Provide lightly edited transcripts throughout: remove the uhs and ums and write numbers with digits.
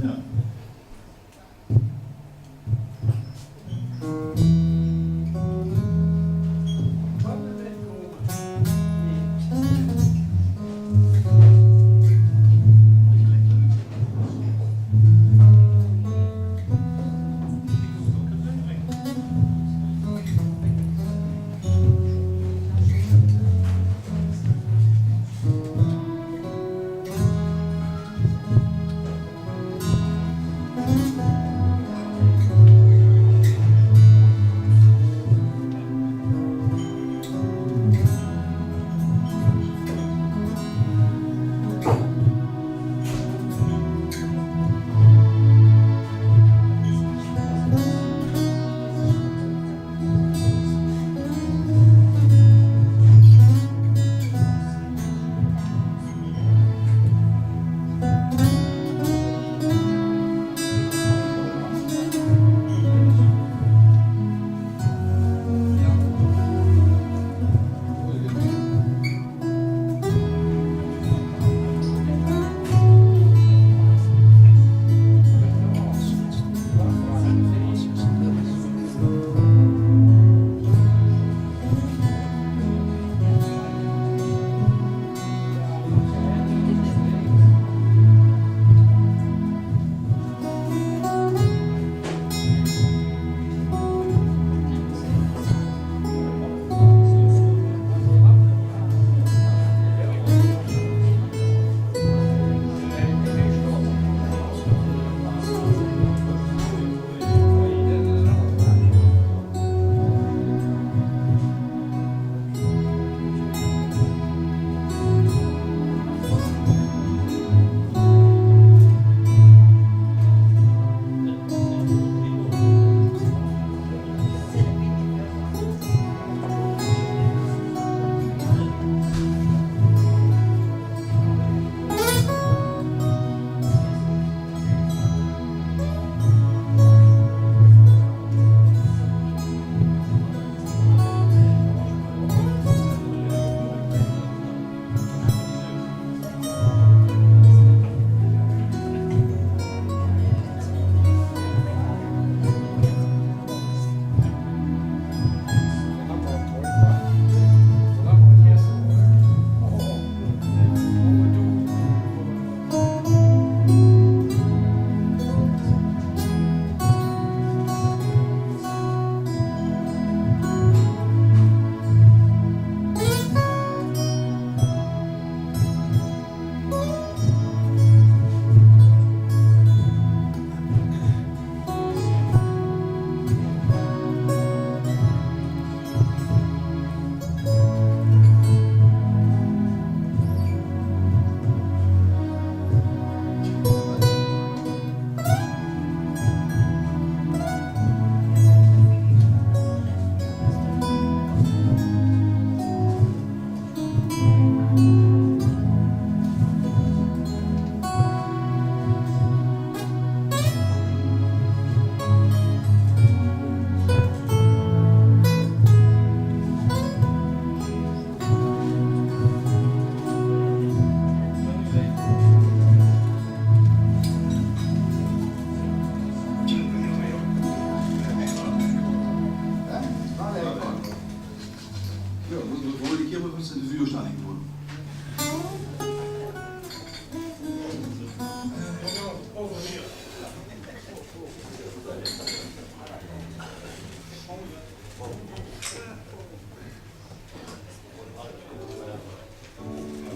Ja.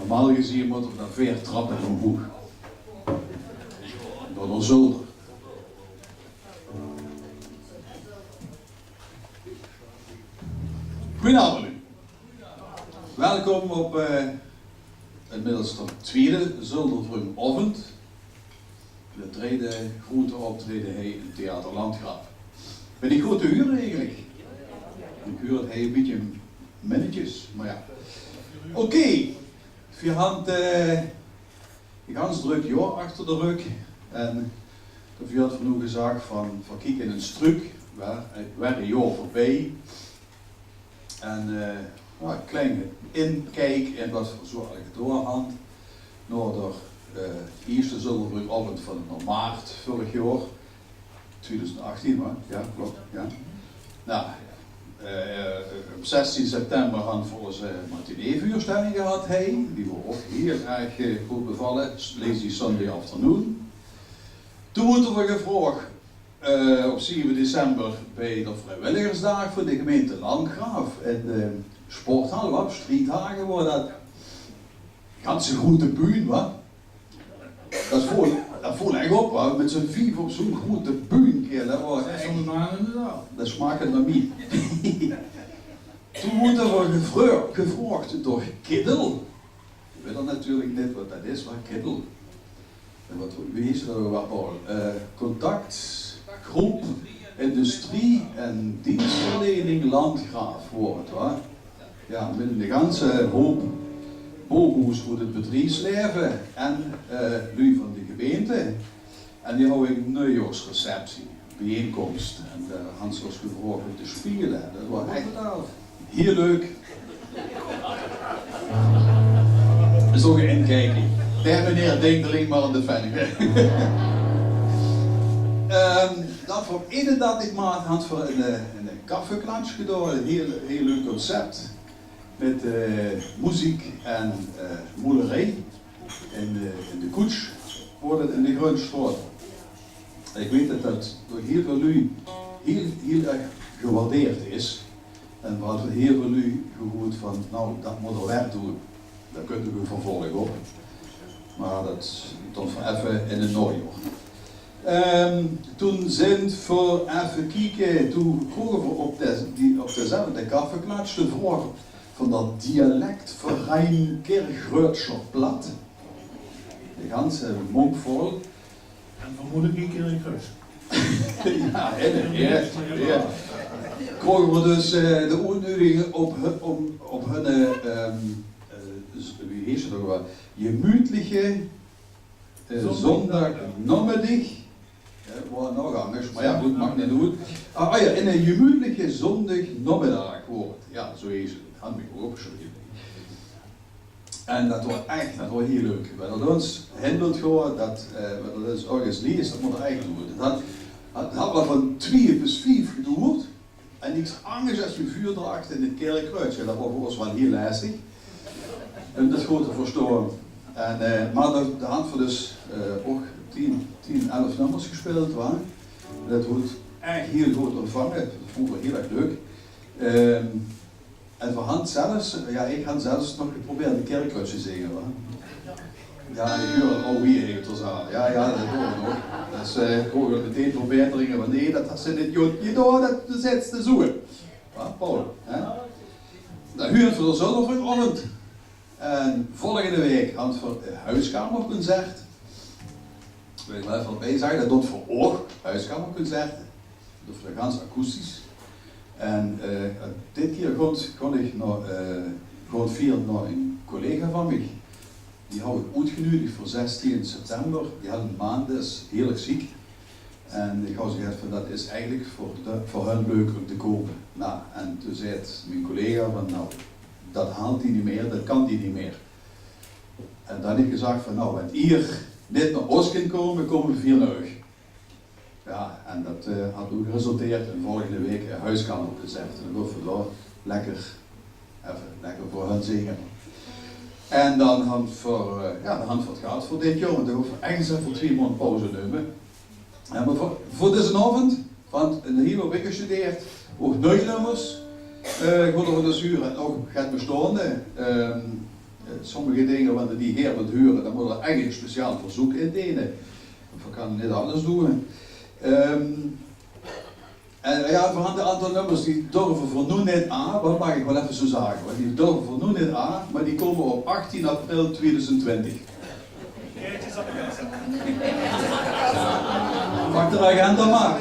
Normaal gezien moet er dan 4 trappen omhoog. Door de zolder. Goedenavond. Welkom op inmiddels de tweede zoldervrumochtend. De tweede grote optreden hij in Theater Landgraaf. Ben ik goed te huren eigenlijk? Ik huur het hij een beetje minnetjes, maar ja. Oké. We hadden een ganz druk jaar achter de rug en toen werd van u gezegd van kijk in een struik, werd een jaar voorbij en een kleine inkijk in wat we zo doorhand naar de eerste zilverbrugavond van maart vorig jaar, 2018, maar ja, klopt. Ja. Nou, op 16 september hadden we volgens matinee-vuurstelling gehad, die we ook heel erg goed bevallen, Lazy Sunday Afternoon. Toen moeten we gevraagd op 7 december bij de vrijwilligersdag voor de gemeente Landgraaf in de sporthal op Striethagen, waar dat ganse grote buin was. Dat voelde echt op, hoor. Met z'n 5 op zo'n grote buin. Dat smaakte naar mij. Toen moeten we gevraagd door Kiddel. Je weet natuurlijk niet wat dat is, wat Kiddel. En wat, wie is dat wel, Paul? Contact, groep, industrie en dienstverlening Landgraaf wordt het, waar? Ja, met een ganse hoop bogoes voor het bedrijfsleven en lui van de gemeente. En die hou ik nieuwjaarsreceptie, bijeenkomst. En Hans was gevraagd om te spelen. Dat was echt heel leuk. Dat is ook een inkijkje. Daar meneer denkt alleen maar aan de fanning. Dat voor 31 maart had we een kaffeeklatsch gedaan. Een heel leuk concept. Met muziek en moelerij in de koets wordt het in de Groenstraat. Ik weet dat dat door heel veel lui heel erg gewaardeerd is. En we hadden heel veel lui gehoord van, nou dat moet er weg doen. Dat kunnen we vervolgen op. Maar dat tot voor even in het najaar. Toen zijn we even kijken, toen vroegen we op dezelfde kaffeeklatsch de vraag van dat dialectverein Kirchgreutscher Platt. De ganse mond vol. En vermoedelijk een keer in Kreus. Ja. Kregen we dus de uitnodiging op hun, wie heet het ook wel, gemütliche zondagnamiddag. Waar nog anders, maar ja, goed, mag niet doen. In een gemütliche zondagnamiddag wordt. Ja, zo is het. Dat had ik ook opgeschreven. En dat was heel leuk. We hadden ons hinderd gehoord dat we dat ergens lezen, dat moet er eigenlijk doen. Dat had wel van 2 bis 5 geduurd. En niks anders als je vuur erachter in het kerkkruis. Ja, dat was voor ons wel heel lastig. En dat is goed te verstaan. Maar de hand voor dus ook 10, 11 nummers gespeeld waren. Dat wordt echt heel goed ontvangen. Dat vond ik heel erg leuk. En we hadden zelfs, ik had zelfs nog geprobeerd de kerkkruis te zingen. Hoor. Ja, ik hoor al wie heeft er aan. Ja, dat hoor ik nog. Dus ik hoor meteen verbeteringen van nee, dat ze niet je door, dat zet te zoeken. Ja, Paul. Hè? Dan huren we de zondagavond. En volgende week hadden we een huiskamerconcert. Ik wil er even bij zeggen, dat doet voor oog huiskamerconcert. Dat is ganz akoestisch. En dit keer kon ik gewoon vieren naar een collega van mij. Die had ik uitgenodigd voor 16 september. Die had een maand, is heel erg ziek. En ik had gezegd van dat is eigenlijk voor hen leuk om te kopen. Nou, en toen zei mijn collega van nou, dat haalt hij niet meer, dat kan hij niet meer. En dan heb ik gezegd van nou, want hier niet naar Oost kan komen, komen we 4 uur. Ja, en dat had ook geresulteerd in volgende week een huiskamerconcert. En dan we daar lekker voor hen zingen. En dan hadden we het gehad voor dit jaar, want dan hoeven we eigenlijk voor 2 maanden pauze nemen. En maar voor deze avond, want een hele week gestudeerd, ook nummers. Ik wil er dus huren en ook gaat bestaande. Sommige dingen wanneer die heer wilt huren, dan moet er eigenlijk een speciaal verzoek indienen. We kunnen niet alles doen. En ja, we hadden een aantal nummers die durven voor nu niet aan, dat mag ik wel even zo zeggen. Want die durven voor nu niet aan, maar die komen op 18 april 2020. Pak de agenda maar.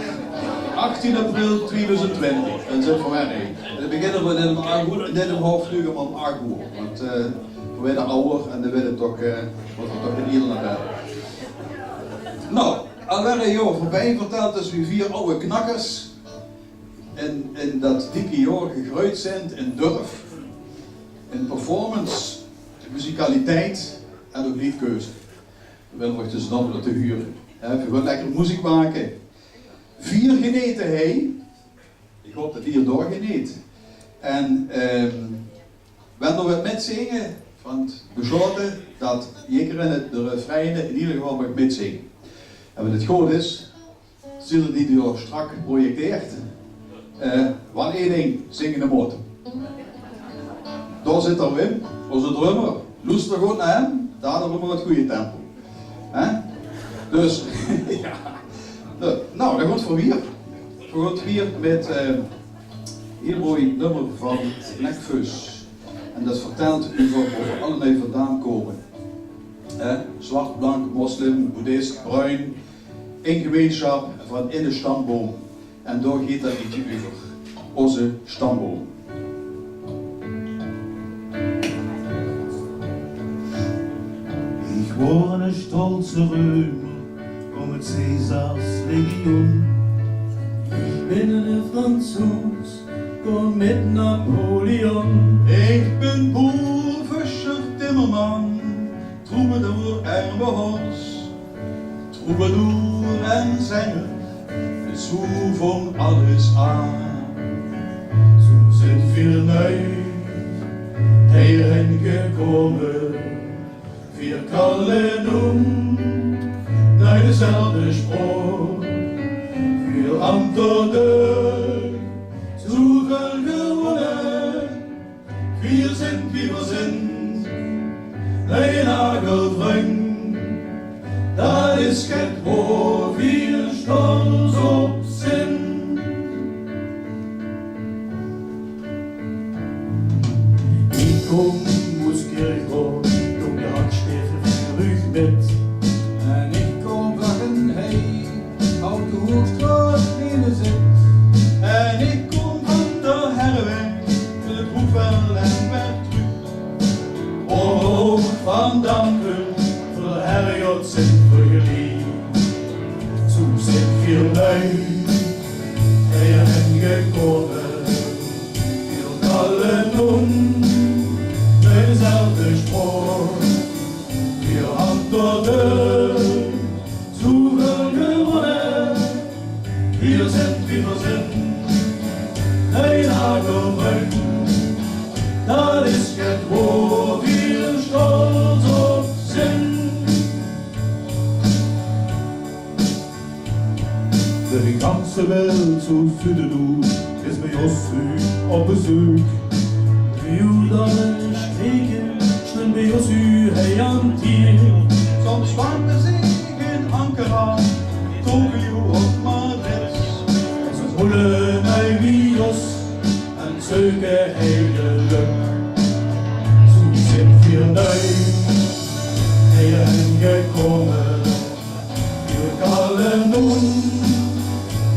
18 april 2020, dat is het voor mij. Dan beginnen we net om half uur, maar om 8 uur. Want we werden ouder en dan wordt het toch in Nederland bij. Nou, alweer een jaar voorbij verteld dat we 4 oude knakkers in dat dikke jaar gegroeid zijn in durf, in performance, muzikaliteit en ook liedkeuze. willen we dus nog te huren. We gaan lekker muziek maken. 4 geneten hij. Ik hoop dat hij erdoor geneet. En wanneer we het metzingen, want we besloten dat iedereen de refreinen in ieder geval mag metzingen. En wat het goed is, zullen die door strak geprojecteerd. Van één ding, zingen de motor. Daar zit er Wim, onze drummer. Luister goed naar hem, daardoor hebben we het goede tempo. Dus, ja. Nou, dat gaat voor hier. We gaan hier met een heel mooi nummer van Blackfuss. En dat vertelt over allerlei vandaan komen. Zwart, blank, moslim, boeddhist, bruin. In gemeenschap van in de stamboom. En daar gaat dat liedje over. Onze stamboom. Ich war eine stolze Römer, mit Caesars Legion. Ich bin eine Franzos, komm mit Napoleon. Ik ben boervisser, timmerman, troubadour en behors. Troubadour en zanger, het schroef om alles aan. Zo sind wir neu hierhin gekommen. Wir kallen naar dezelfde spoor. Wir antwoorden zoveel gewonnen. Wir sind wie wir sind, een nagelvring. Dat is het waar wir stolz op zijn. Ik kom aus Kirchhof, kom je hartstikke terug met. En ik kom wachten, hey, op de Hoogstraat in de zit. En ik kom van de herweg, de Hoevel en werd terug. Ook van danken voor Herjot zijn vergeliefd. Zo zijn veel lui hierheen gekomen. Veel kallen bij dezelfde spoor. Veel antwoorden zoveel gewonnen. Hier zijn wie we zijn, een nagelvring. Dat is het waar wir stolz op zijn. De ganze Welt zo Süden doet, is bij ons op bezoek. Juden spreken, staan bij ons hey aan tier. Soms waren ze in Ankara, Tokio of Madrid. Ze voelen mij wie ons en zoeken heilig. Zo zijn wir neu hierheen gekomen. Wir kallen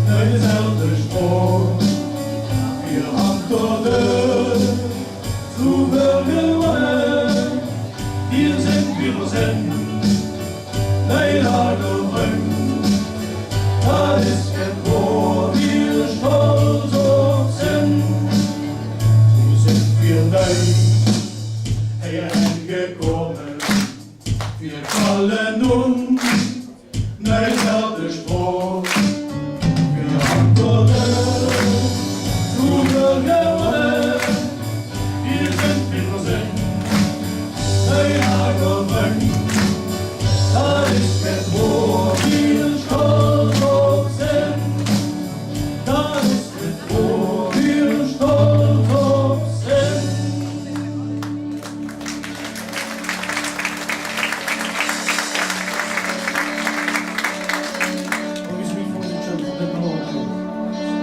naar dezelfde spoor. Wir antwoorden zoveel gewonnen. Hier zijn wie we zijn, een nagelvring. Dat is het waar wir stolz op zijn. Zo zijn wir neu hierheen gekomen. Wir kallen naar dezelfde spoor. Wir antwoorden zoveel gewonnen. Hier zijn wie we zijn, een nagelvring. Dat is het waar wir stolz op zijn. Dat is het waar wir stolz op zijn. Nog eens wie voor de chat van de broodje.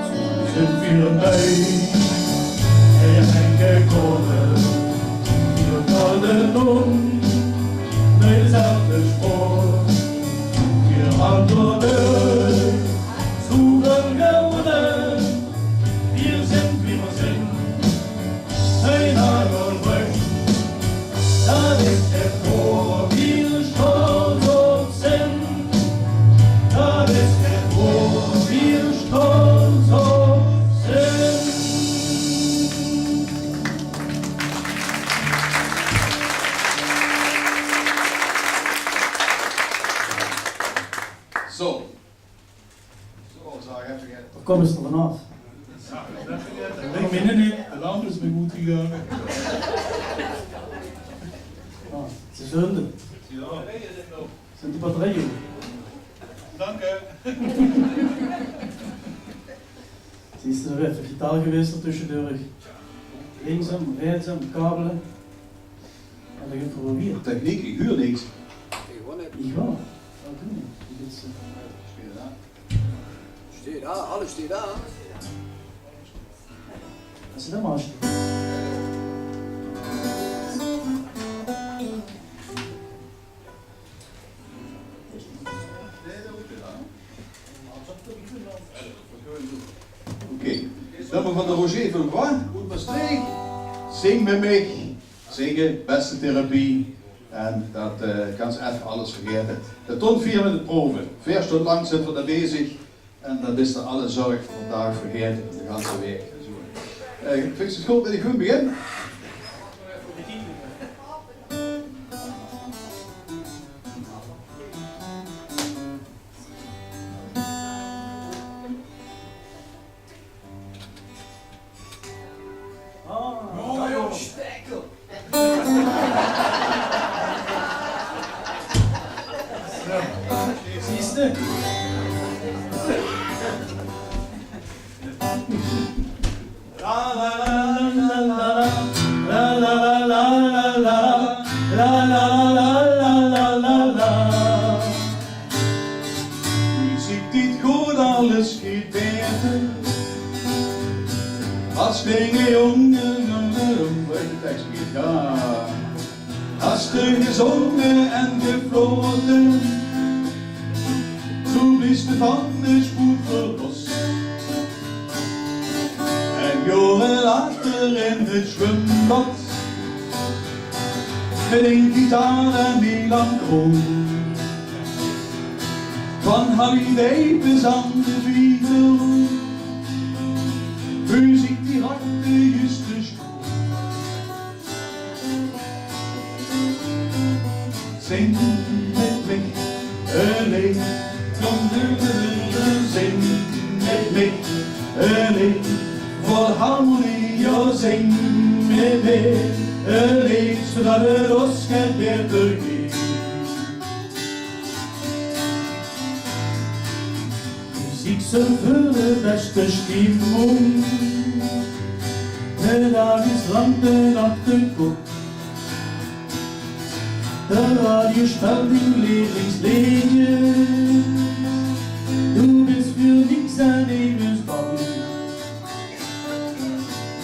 Zo zijn wir neu hierheen gekomen. Wir kallen naar dezelfde spoor. Wir antwoorden zoveel gewonnen. Hier zijn wie we zijn, een nagelvring. Dat is het waar wir stolz op zijn. Dat is het waar wir stolz op zijn. Daar komen ze er vanaf. Kom binnen niet. De lamp is me goed gegaan. Ah, het is zonde. Ja. Zijn die batterijen? Dank hè. Zie is er even gitaar geweest er tussendoor. Linksom, rechtsom, kabelen. En dan gaat er wel weer. Techniek, ik huur niks. Ik ga. Wat doen we? Dit is, Steht da, alles steht da. als je dat maar alsjeblieft. Oké, nummer van de Roger Villebois, Goed Maastricht. Zing met mij. Zingen, beste therapie. En dat kan ze even alles vergeten. De ton 4 met de proeven. 4 stunden lang zitten we daar bezig. En dan is er alle zorg vandaag vergeten, de hele week. Ik vind het goed dat ik goed begin. Oh, joh, spekkel. Zie je? La la la la la la la la la la la la la la la. Muziek die goed alles giet beter. Als dingen jongen, waar de tekst gaat, ja. Als er gezongen en gefloten, zo blies de van de spoed verlost. En jaren later in het zwembad, met een gitaar en melanchool, van Harry Davis aan de Beatles, muziek die raakte juist de school. Zing met mij, een lied, zing met mij, een lied, vol harmonie, ja, zing met mij, een lied, zodat het afscheid weer teruggeeft. Muziek zorgt voor de beste stimmung. De dag is lang, de nacht te kort. De radio stelt uw lievelingsliedje. Du bist für nichts ein ewiges Ball.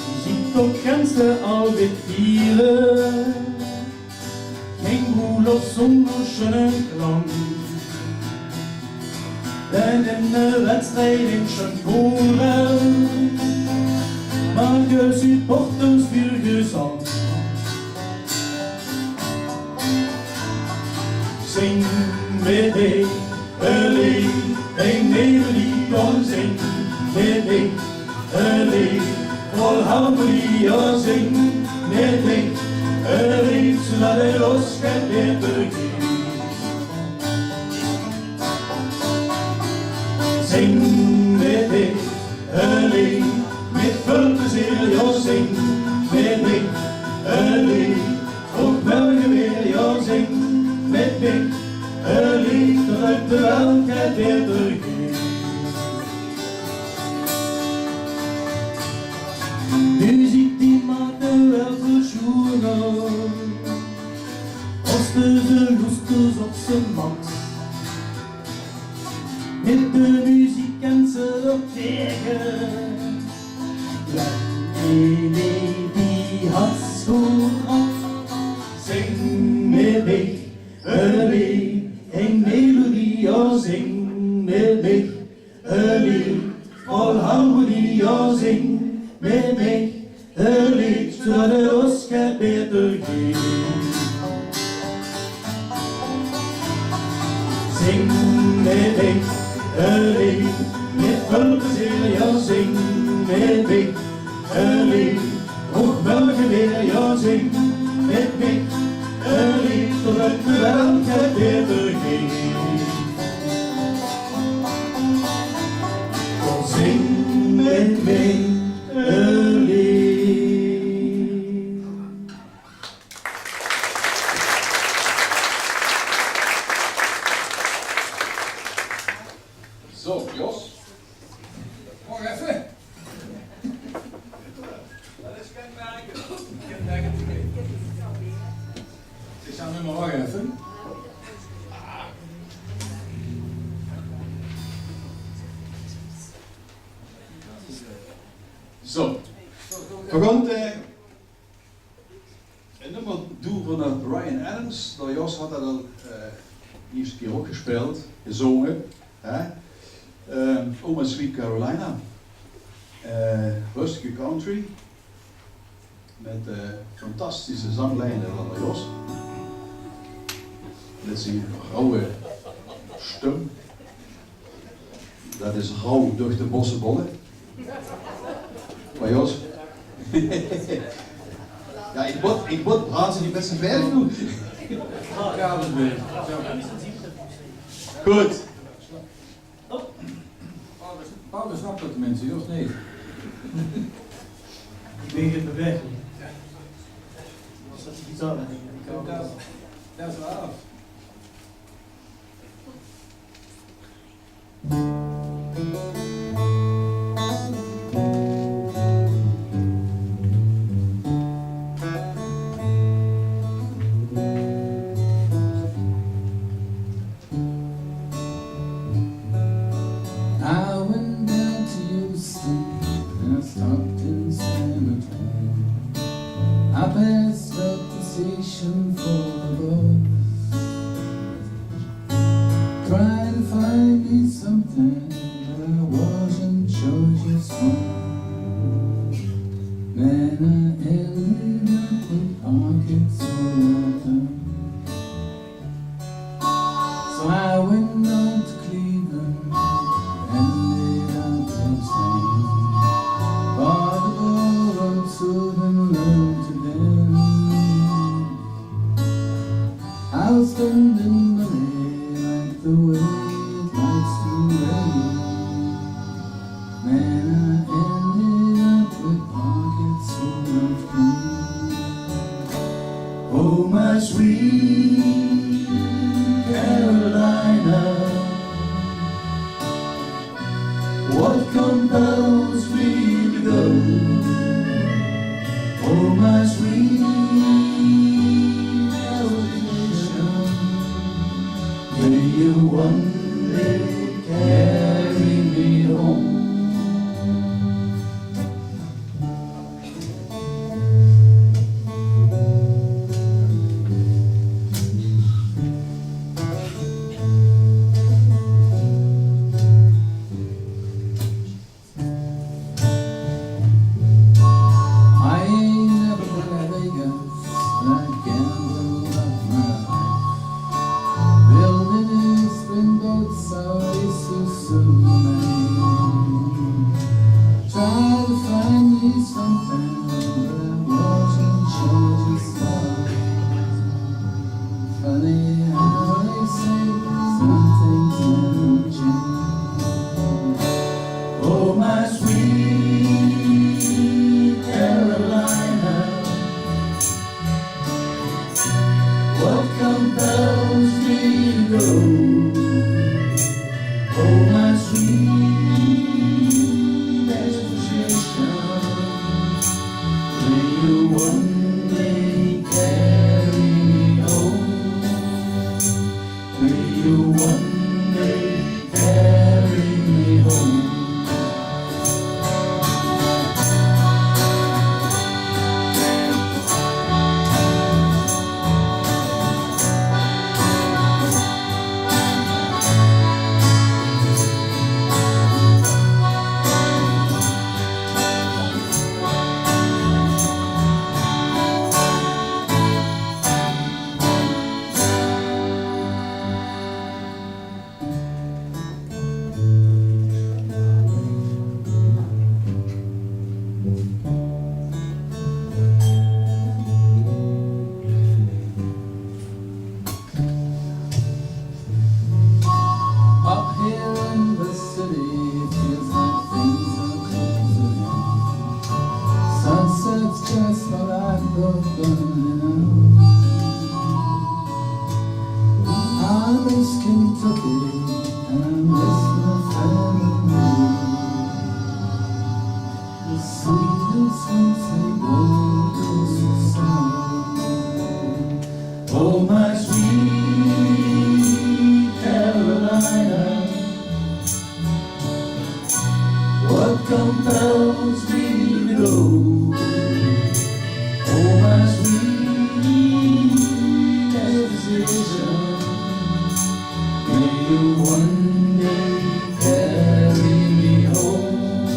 Muziek op ganze oude Tiere. Geen Rudolf zonder schönen Klang. Denn in der Wedstrijd schon Koren, maar je supporters für gezang. Zing met mij, een lied, een melodie, dan zing met mij, een lied, vol harmonie, ja, zing met mij, een lied, zodat het afscheid weer teruggeeft. Zing met mij, een lied, met veel plezier, ja, zing met mij, een lied, ook welke weer, ja, zing met mij, een lied, dat uit de welkheid weer teruggeeft. Muziek die maakt de wel verschoenen, als de lusters op zijn max. Met de muziek en ze op tegen. Die had zo af. Zing met mij, een lied, een melodie, ja, zing met mij, een lied, vol harmonie, ja, zing met mij, een lied, zodat het afscheid beter geeft. Zing met mij, een lied, met veel plezier, ja, zing met mij, een lied, ook welke weer, ja, zing met mij, een lied, totdat de welkheid weer teruggeeft. mee alleen. Zo, Jos. Wacht even. Dat is kenmerken. Ik sta nu maar wacht even. Zo. We gaan een nummer doen van Bryan Adams. Nou, Jos had dat al eerste keer ook gespeeld, gezongen. Hè? Oh My Sweet Carolina. Rustige country. Met fantastische zanglijnen van Jos. Met zijn rauwe stem. Dat is rauw door de bossenbollen. Maar Jos. Ja, ik moet praten niet met z'n vijf doen. Ja, dat is weer. Goed. Paulus snapt dat de mensen, Jos nee. Ik ben geen beweging. Als dat iets aan Dat is wel af. I went down to Houston and I stopped in San Antonio. I passed up the station for a bus, trying to find me something that I wasn't sure just what. Then I ended up with pockets full of them. So I went down to Cleveland. I was spending money like the way it likes to rain. Man, I ended up with pockets full of pain. Oh, my sweet Carolina, what compels me to go? Oh, my sweet Carolina, may you one day carry me home. I ain't never been to Vegas, but I gambled up my life, building in Springboard. compels me to go. Oh, my sweet destination, may you one day carry me home.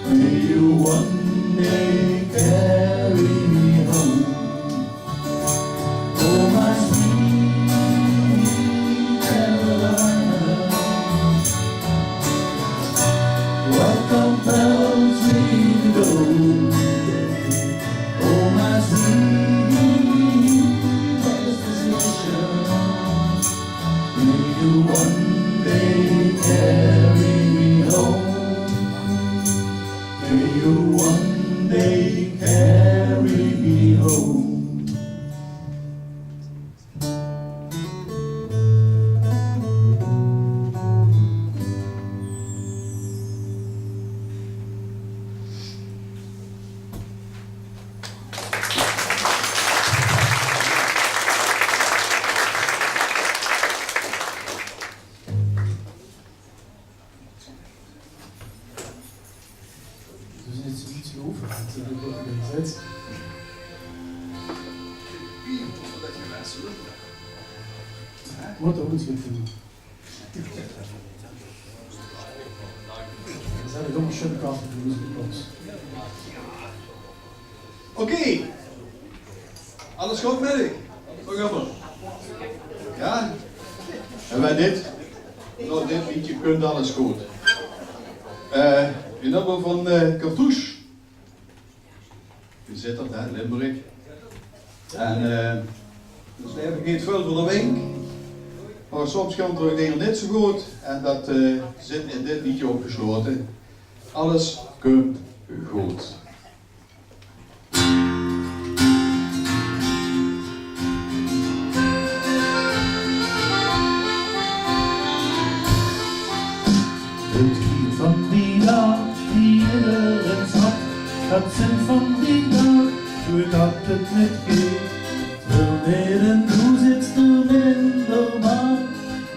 May you one day carry me home. Oh, my sweet Carolina, what compels me to go? Oh, my sweet destination, may you one day carry me home. May you one day carry me home. Dus het is iets over. Het is ook organisatie. Wat ook iets met doen. Dan zijn we ook een shotcast voor de box. Oké. Alles goed met u? Nog even. Ja? En wij dit? Nou, dit liedje kunt alles goed. In nummer van Cartouche. Je zit er, hè, Limburg. En dus even geen veel voor de wink. Maar soms komt er ook dingen niet zo goed. En dat zit in dit liedje opgesloten. Alles komt goed. Het gier van die dag die iedereen zat, dat zijn van die dag, doordat het niet geht. Beneden, du zit er in de maan,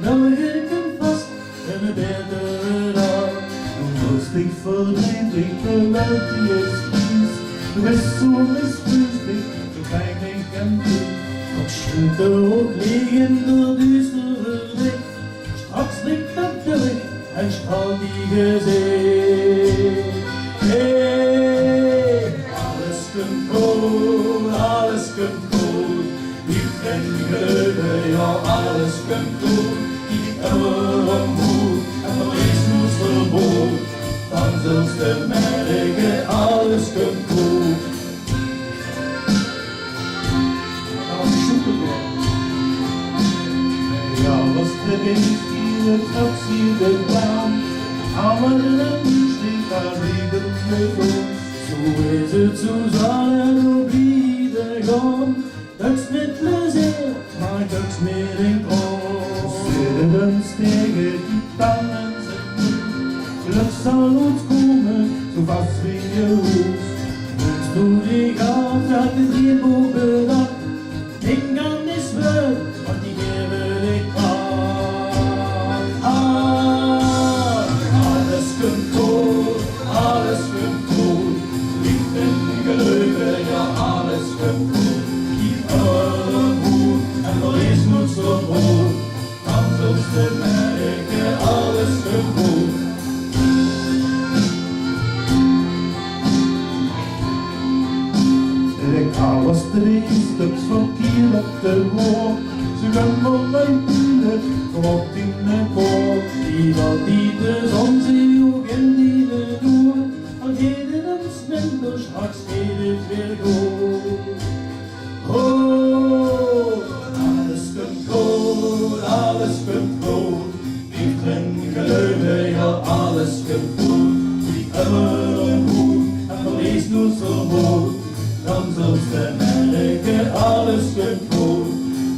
nou ik hem vast en de betere dag. Du musst dich verdrehen, die Welt die es fließt, du bist so missbüchtig, so kleinlich und dick. Doch stimmt er auch liegen der düstere Blick, straks liegt natürlich ein Strahl die Gesicht. Hey, alles kommt gut, alles kommt gut, die Fremde, ja alles kommt gut, die immer am Hut, en verlies moest verboot, dan zult je merken, alles komt goed. Dan zoeken we. Ja, was beweegt hier het absiede Plan, aber dann steht da Regen mit uns. So is het, zo zal het ook wieder gaan. Duks met plezier, maar duks met een kroon. Zitten stegen die tannen zijn geluk zal ons komen, zo vast wie je hoeft. Wünschst du dich auf, dat het hier boven dag. Denk aan die zweur, want die geven ik kracht. Ah, alles komt goed, alles komt goed. Liefde en geluk, ja alles komt goed. Gib euren Mut en verlies moed zo goed. Dan zult je merken, alles komt goed. Ik hou als er is, dat verkeer op de hoog. Ze gaan momenten, klopt in mijn kop. Die wat die de zon zie ook in die de door. Al geht het een splinter, straks geht het weer goed. Oh, alles komt goed, alles komt goed. Liefde en geluk, ja alles komt goed. Die immer een goed en verlies nu zo goed. Dan zult je merken, alles komt goed.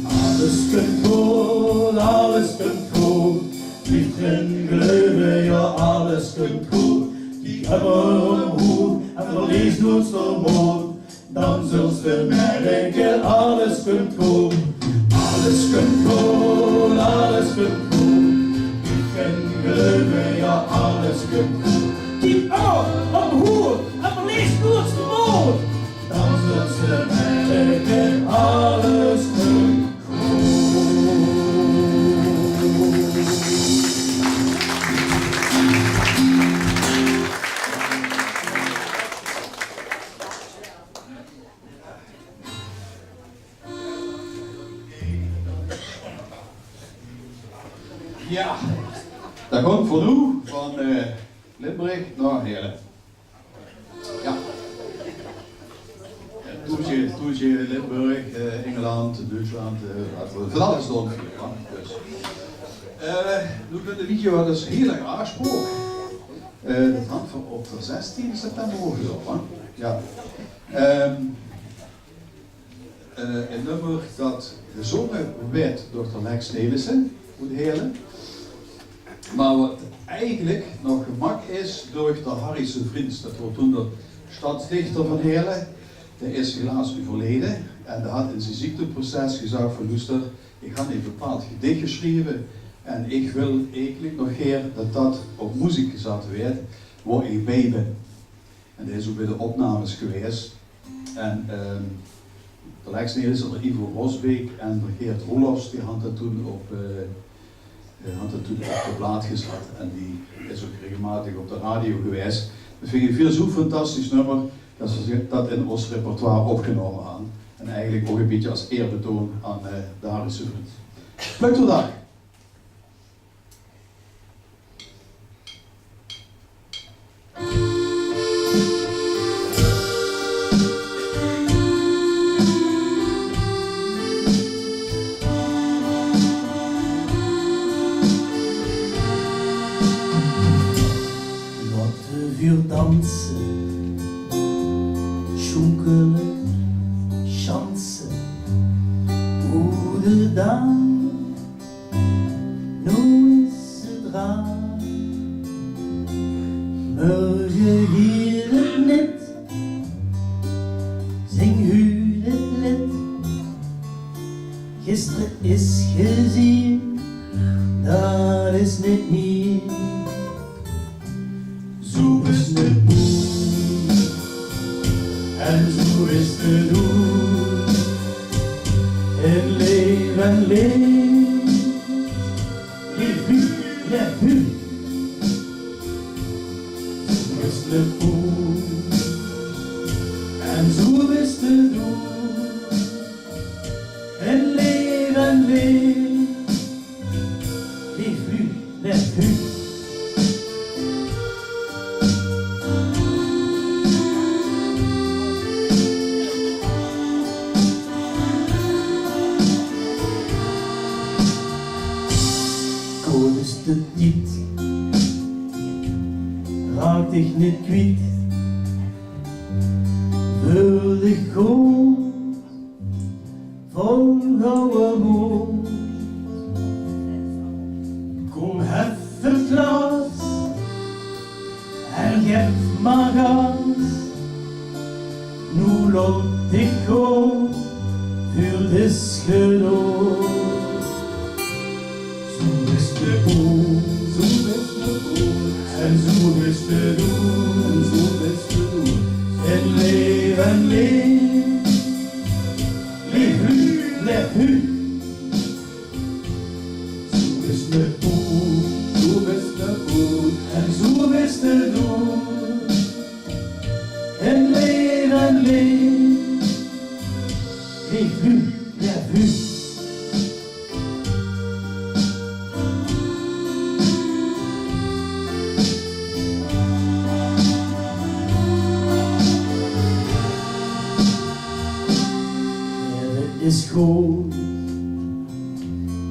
Alles komt goed, alles komt goed. Liefde en geluk, ja alles komt goed. Die immer een goed en verlies nu zo goed. Dan zult je merken, alles komt goed. Alles komt goed, alles komt goed. Liefde en geluk, ja alles komt goed. Zo, op hoer, op leesnoers vermoord. Dan zult ze merken alles terug. Ja, dat komt voor nu van Limburg naar Heerlen. Ja. Toetje, Limburg, Engeland, Duitsland, van alles door. Dus. Nu kunnen we liedje wat is heel erg aangesproken. Dat had van op de 16 september overlopen. Ja. Een nummer dat gezongen werd door de Lex Nelissen, goed Heerlen. Maar wat eigenlijk nog gemak is door de Harryse Vriends. Dat wordt toen de stadsdichter van Heerlen. Die is helaas overleden en die had in zijn ziekteproces gezegd van luister, ik ga een bepaald gedicht geschreven en ik wil eigenlijk nog keer dat op muziek gezet werd waar ik bij ben. En dat is ook bij de opnames geweest. En de Lex Nelissen, de Ivo Rosbeek en de Geert Roelofs, die hadden dat toen op de plaat gezet en die is ook regelmatig op de radio geweest. Dat vind ik veel zo'n fantastisch nummer dat ze dat in ons repertoire opgenomen hebben. En eigenlijk ook een beetje als eerbetoon aan de Harryse Vriend. Leuk dag! Dansen, schonkelen, chansen, goede dame, nu is het raar. Morgen hier het net, zing u het lied. Gisteren is gezien, dat is niet meer. Zo is het boel, en zo is het doel. En leven, leef u, leef u. Zo is het boel, en zo is het doel. En leven, leef u, leef u. De tijd raakt ik niet kwijt, wil ik gewoon vol gouden moed. Kom hef het glas en geef maar gas, nu laat ik gewoon voor dit geloof. Zo is de boel, zo is de boel, en zo is de doel, en zo is de doel. En leven, leef u, leef u. Zo is de boel, zo is de boel, en zo is de doel. En leven, leef u, leef u. Is goed,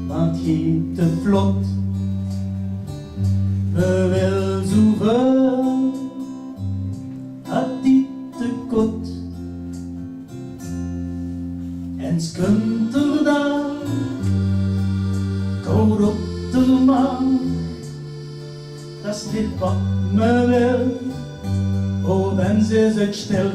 maar het gaat te vlot. We willen zoveel, had die te kort. En skunt er daar, koud op de maan. Dat is niet wat me wil, oh dan is het stil.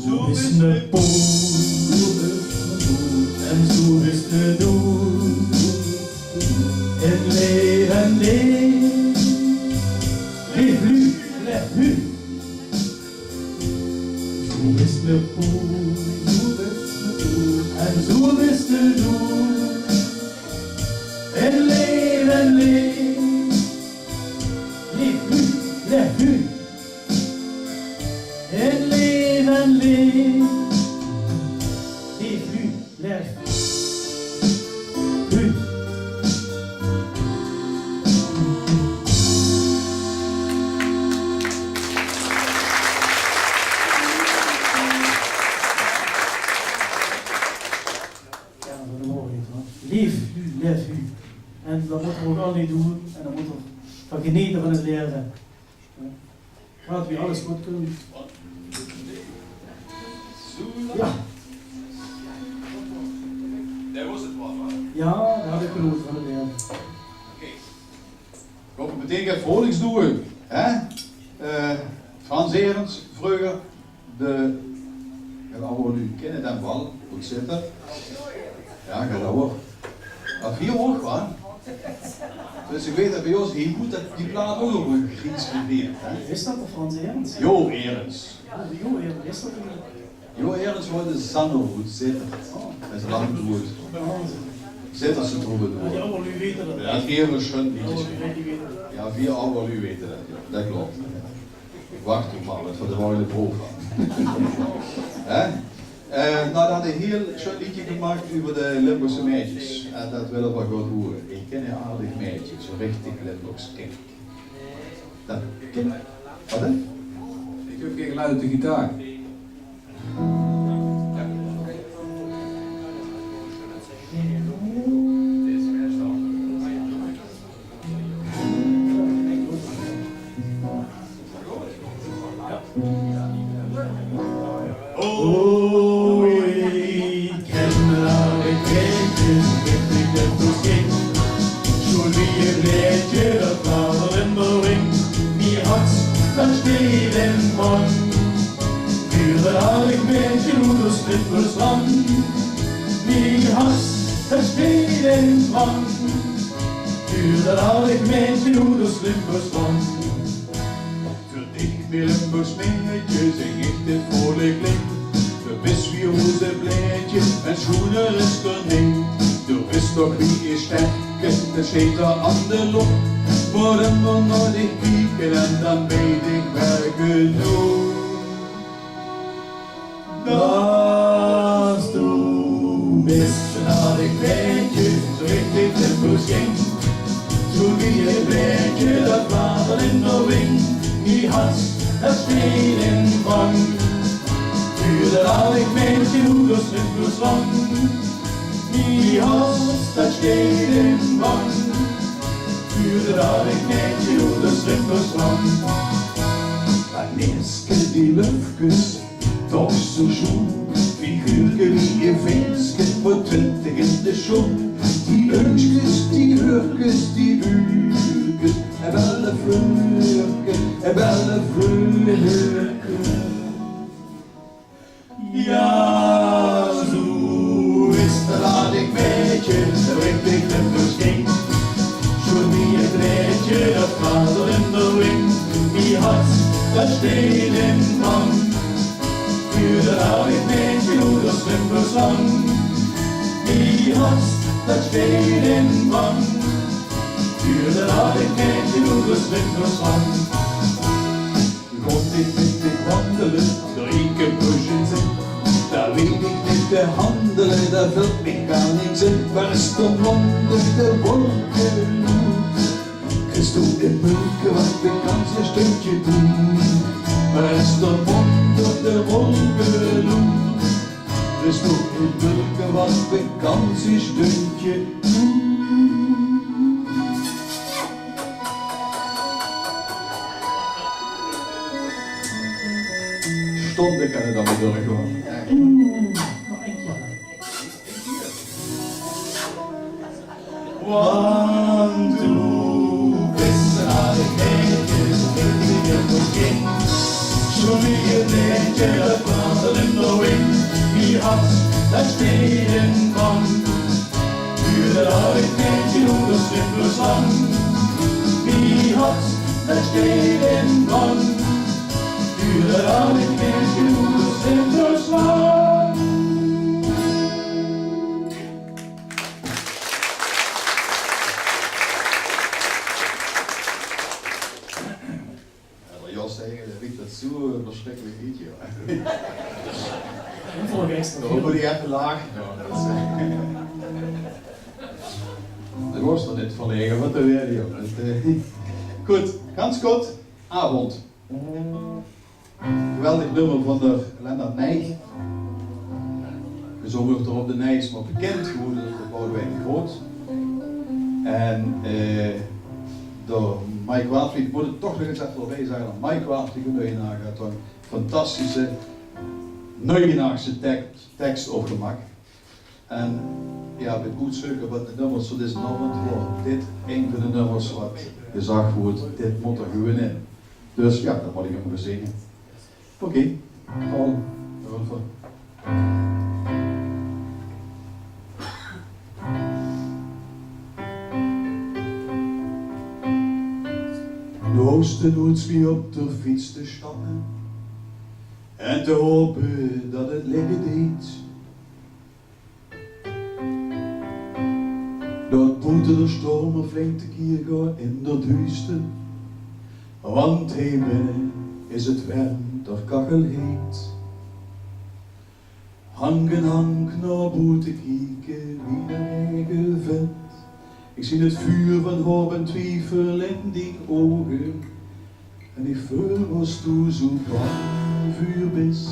Zo is de boel, en zo is mir gut, en so bist du. En leven leef, leef nu. En leven leef, leef nu, leef nu. Leef u, leef u. En dat moeten we ook al niet doen. En dan moeten we van genieten van het leren. Gaat weer alles goed kunnen. Ja. Daar was het wat, man. Ja, daar had ik genoten van het leren. Wat we betekent vrolijks doen. Hè? Frans Erens, vroeger, de oude nu kennen dan wel, goed zitten. Ja, gaat hoor. Dat hier hoog was. Dus ik weet dat bij ons heel goed dat die plaat ook nog een Grieks gebeurt. Is dat de Frans Erens? Jo Erens. Jo Erens, is dat niet? Jo Erens wordt de zanger goed zitten. Dat is lang goed. Zitten ze toch bedoel. Ja, die allemaal nu weten dat. Ja, vier verschillende liedjes. Die weten dat. Ja, vier allemaal u weten dat. Ja. Dat klopt. Wacht toch maar, dat we er wel in de proef gaan. Nou, dat had een heel schoon liedje gemaakt over de Limburgse meisjes. En dat willen we goed horen. Ik ken een aardig meisje, zo richtig Limburgs kind. Dat kind. Wat hè? Ik heb geen geluid op de gitaar. Oh, ik ken dat ik weet, ik het dus geen. Schon wie een leedje, dat vader in de ring. Wie had dat stelen van? Für dat aardig meisje, hoe dat split verslaan. Wie had dat stelen van? Für dat aardig meisje, hoe dat split verslaan. Mir Limburgs meisje, zing ik dit vrolijk lied. Du bist wie Hose Blädje, ein schöner Restaurant. Du bist doch wie ich stecke, das steht da an der Luft. Wollen wir noch dich kicken, und dann weet ich wer genug. Dass du bist ein aardig Mädchen, so richtig Limburgs ging. So wie ein Blädje, das Vater in der Wing. Wie hast das Stehen von? Für das aardig Mädchen, hoe das Limburgs lang. Wie hast das Stehen von? Für das aardig Mädchen, hoe das Limburgs lang. Ein Eskel, die Löfkes, doch so schon. Wie Hülke, wie ihr Fenske, vertrintig in der Schund. Die Önskes, die Hörkes, die Hülkes, belle fröke, belle fröke. Ja, so ist das aardig Mädchen, so richtig Limburgs ging. Schon wie ein Mädchen, das Vater in der Ring. Wie hat's das Stehen von? Für das aardig Mädchen, hoe das Limburgs lang. Wie hat's das Stehen von? Für das aardig Mädchen, hoe das Limburgs lang. Kommt ich mit dem Wandelen, der Ekenbrüchen sind. Da weet ik niet te handelen, daar vult mich gar niks in. Waar is de mond durch de wolken loert? Kriegst du in Mülke, was bekannt ein Stündchen tun? Waar is de mond durch de wolken loert? Kriegst du in Mülke, was bekannt ein Stündchen tun? Stonden kan het dan weer doorgaan. Nog één keer. Want du bist ein aardig Mädchen, so richtig Limburgs ging. Schon wie ein Mädchen, das Vater in der Wing. Wie hat's das Stehen von? Für das aardig Mädchen, hoe das Limburgs lang. Wie hat's das Stehen von? uren had ik geen genoeg Sinterklaas. Jos tegen, dat vind ik dat zo verschrikkelijk liedje. En voor een extra Dan moet hij even laag. Dat was toch niet verlegen, wat doe jij joh. Goed, Hans Kot, Avond. Geweldig nummer van de Lennart Nij. Gezongen wordt er op de Nijs, maar bekend geworden door Boudewijn de Groot. En door Mike Waardvliet, ik moet het toch nog eens even erbij zeggen, dat Mike Waardvliet een Neugenaar gaat een fantastische Neugenaarse tekst opgemaakt. En ja, bij goed zoeken wat de nummers voor deze avond wordt dit een van de nummers wat gezegd wordt, dit moet er gewoon in. Dus ja, dat moet ik hem zingen. Oké, Paul, over. De hoogste nooit wie op de fiets te stappen en te hopen dat het liggen deed. Dat boete de storm flink te kier gaat in dat duister, want binnen is het warm, der kachel heet. Hang naar boete kijken wie de eigen vindt. Ik zie het vuur van hoop en twijfel in die ogen. En ik voel was toe zo bang vuur bis.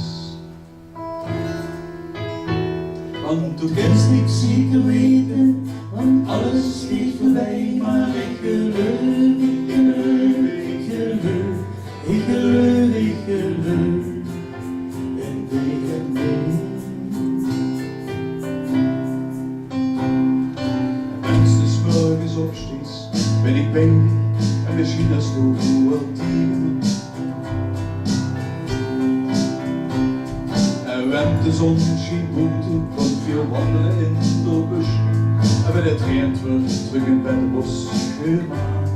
Want du kennst niet zeker weten, want alles gaat voorbij. Maar ik geloof, ik geloof, ik geloof, ik geloof, ik geloof in dich en mij. Opsteeds ben ik bezig en misschien als het ook wel tien. En wanneer de zon schijnt buiten, van veel wandelen in de bus. En wanneer het regent wordt, terug in het bos gemaakt.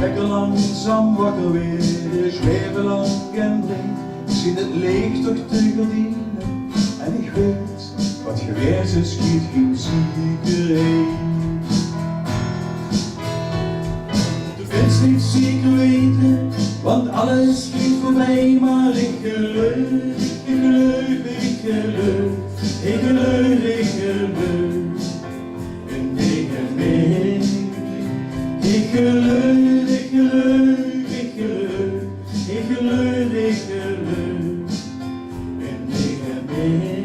Kijk er langzaam wakker weer, zweven lang en breed. Ik zie het leeg door de gordijnen en ik weet, wat geweest is, schiet geen zekerheid. Du kunt niet zeker weten, want alles gaat voorbij. Maar ik geloof, ik geloof, ik geloof, ik geloof, ik geloof in dich en mij. Ik geloof, ik geloof, ik geloof, ik geloof, ik geloof in dich en mij.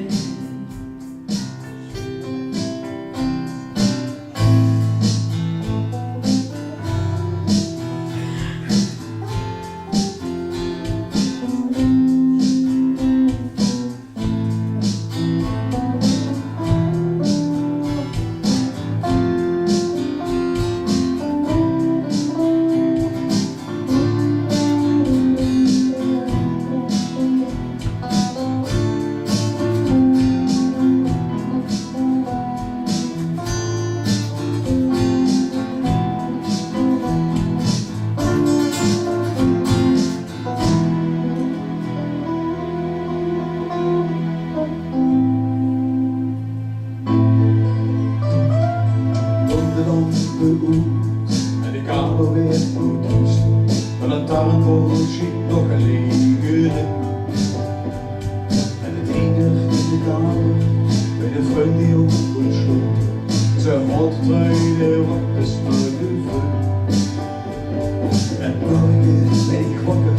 En de kamer weer goed rust. De lantaarnbol schiet nog een lege. En het eender in de kamer, bij de vriend die ook goed sloot. Ze houdt truiden wat is vergevuld. En morgen ben ik wakker,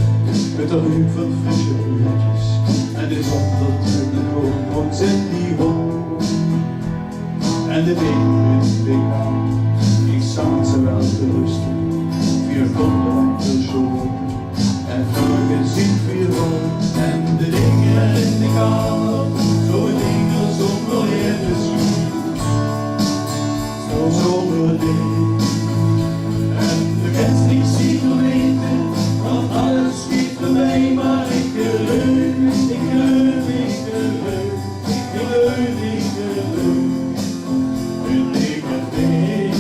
met de ruim van frisse uurtjes. En de zon dat in de grond in die wolk. En de wind week aan. Samen ze wel te rusten, vier konden te zoeken. En morgen zien vier rond en de dingen in de kamer, zo dingen zonder weer te zien. Zo zonder dingen. En de mens niet zeker weten, want alles schiet voorbij. Maar ik geloof, ik geloof, ik geloof, ik geloof, ik geloof in dich en mij.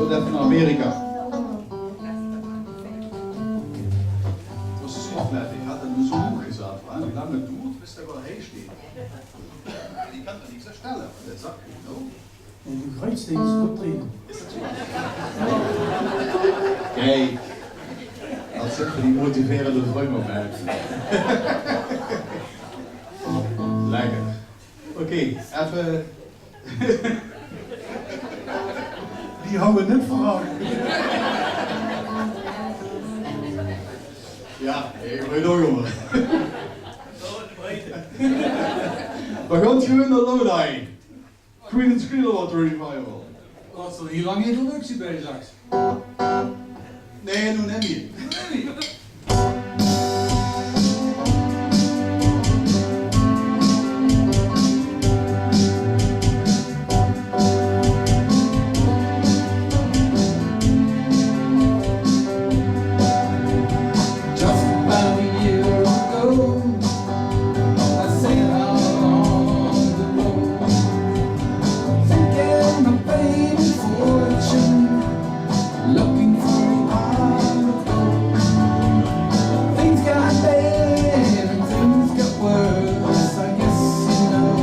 moet even naar Amerika. Dat is een opleiding. Ik had hem zo hoog gezet. Wie lang het doet, wist hij wel hij steekt. Die kan er niet zo stellen. Dat zag je, no? En de grootste is optreden. Kijk, dat zit voor die motiverende drummoment. Lekker. Oké, even. Die houden net vooral. Ja, ik weet nog jongen. We gaan gewoon naar Lodi. Queen Clearwater Revival. Wat is er hier lang introductie bij, Sax? Nee, doe net niet. Just about a year ago, I set out on the road, thinking of fame and fortune, looking for a pot of gold. Things got bad and things got worse, I guess you know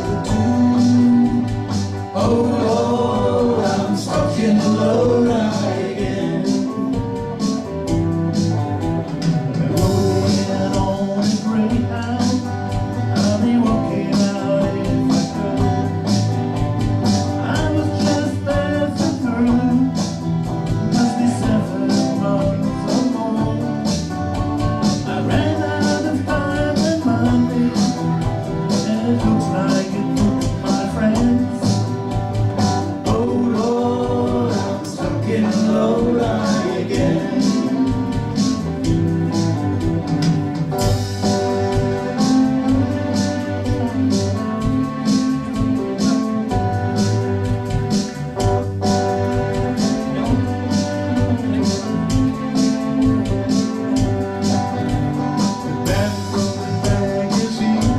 the tune. Oh Lord, I'm stuck in the Lodi again. Rolling on a greyhound, I'll be walking out if I could. I was just passing through, must be 7 months or more. I ran out of time and money, and it looks like it took my friends. Oh Lord, I'm stuck in Lodi again. Man from the magazine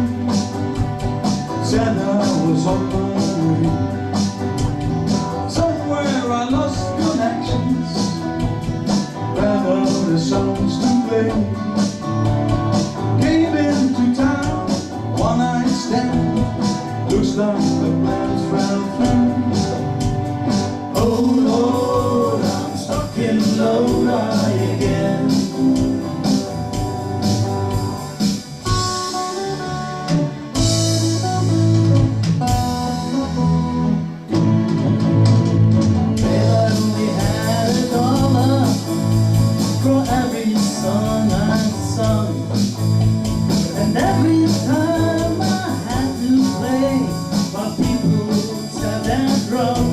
said I was on my way. Somewhere I lost connections, ran out of songs to play. Came into town, one night stand, looks like the plans fell through. Oh Lord, I'm stuck in Lodi again. Well, I only had $1 for every song I sung, and every time I had to play, my people said that wrong.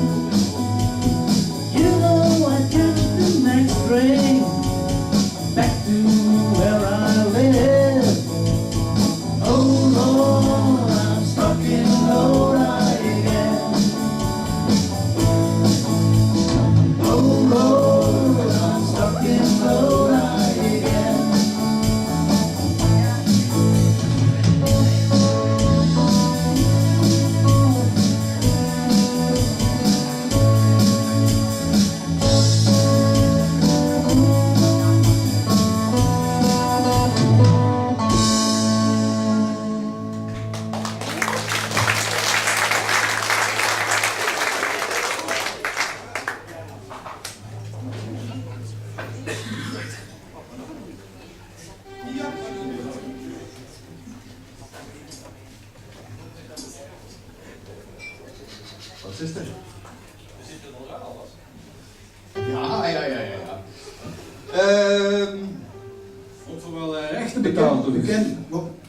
You know I took the next train back to where I live. Oh Lord, I'm stuck in Lodi again. Oh Lord, I'm stuck in Lodi again. Wat is dit? Ja. Vond er wel rechten betaald toen.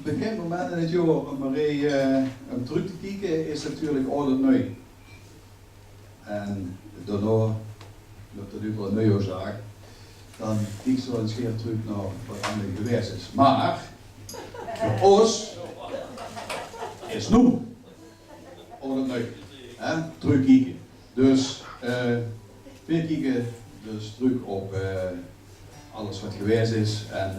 Begin moment in het jaar om om terug te kijken is natuurlijk oude nieuw. En daarna, dat het nu wel een nieuwjaarzaak, dan kijk je wel eens weer terug naar wat eigenlijk geweest is. Maar voor ons is nu oude nieuw. Terugkijken. Dus weer kijken dus terug op alles wat geweest is en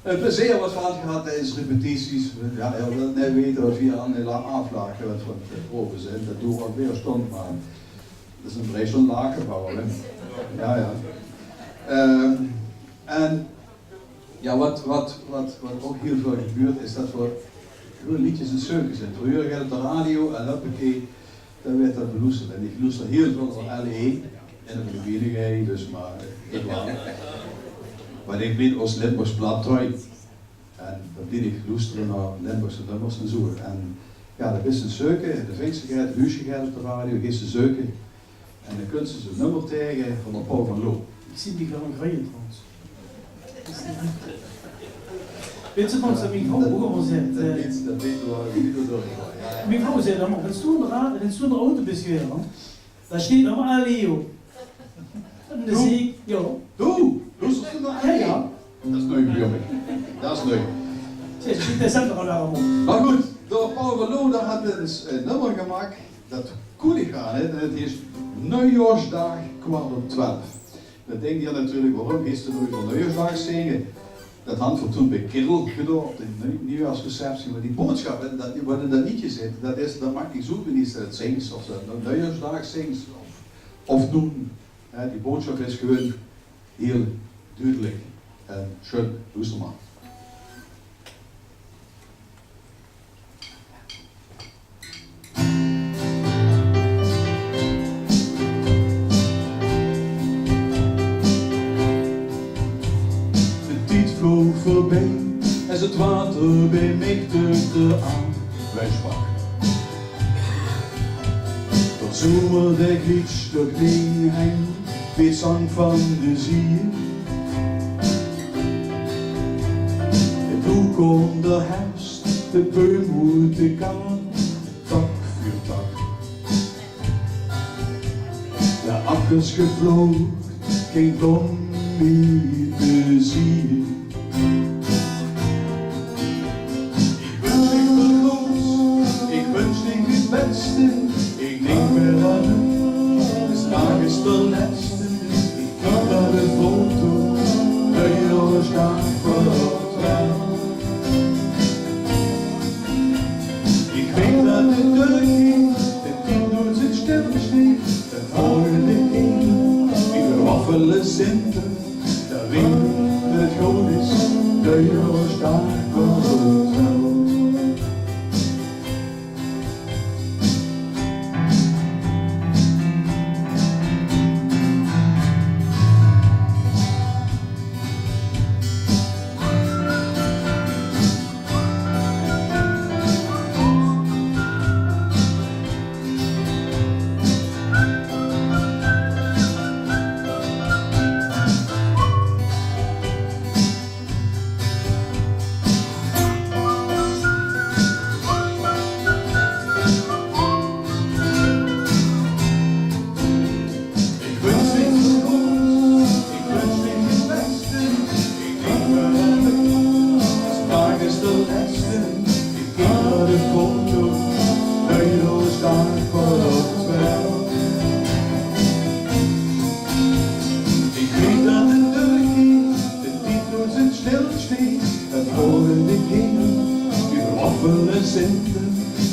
het plezier wat we hadden gehad tijdens repetities. Ja, je wil net weten wat we aan de aflagen wat van het proeven zijn. Dat doe ik ook weer stond, maar Dat is een vrij zo'n laag gebouw, hè? Ja, ja. En ja, wat ook heel veel gebeurt, is dat we gewoon liedjes en zeuken zijn. Vroeger gaat het op de radio en hoppakee, dan werd dat beluisterd. En ik luister heel veel op LE en op de Bienigheid, dus maar ik lang. Maar ik ben als Limburgs plaattrui. En dan ben ik luisteren naar Limburgse nummers en zo. En ja, dat is een zeuken, de Veensigheid, de Huissigheid op de radio, is een zeuken. En dan kunnen ze een nummer tegen van de Paul van Loo. Ik zie die wel een graaien trouwens. Weet je wat mijn vrouw ook al zegt? Dat weten we niet door. Mijn vrouw zei dan, in stoende autobestuur, daar staat allemaal Leo. En dan zie ik, ja. Doe! Luister je naar Ja, ja. Dat is leuk, jongen. Dat is leuk. Zeg, je ziet de zenderalarm op. Maar goed, door Paul van Loo daar had dus een nummer gemaakt dat kon niet gaan. Hè? Dat is Nieuwjaarsdag 12. Dan denk je natuurlijk, waarom is er nooit van Nieuwjaarsdag zingen? Dat had we toen bij Kiddel gedaan op de nieuwjaarsreceptie, maar die boodschap, wat in dat liedje zit, dat mag niet zoeken, niet dat het zingt of dat Nieuwjaarsdag zingt of doen. Die boodschap is gewoon heel duidelijk en schön, luister maar. Vloog voorbij en het water bij mij drukte aan. Wij sprak. Tot zomer der glitschde klingheim, weer zang van de zee. En toen kwam de herfst, de boom de kaan, tak voor tak. De akkers gevlogen, geen blom meer te zien. Ik denk weer aan het, de dag is de laatste. Ik kijk naar de foto, de Nieuwjaarsdag van ik weet dat het druk ging, de 10 doet het stilstaan. De volgende keer, ik waffelen Sinten. Dat weet ik dat het goed is, de Nieuwjaarsdag van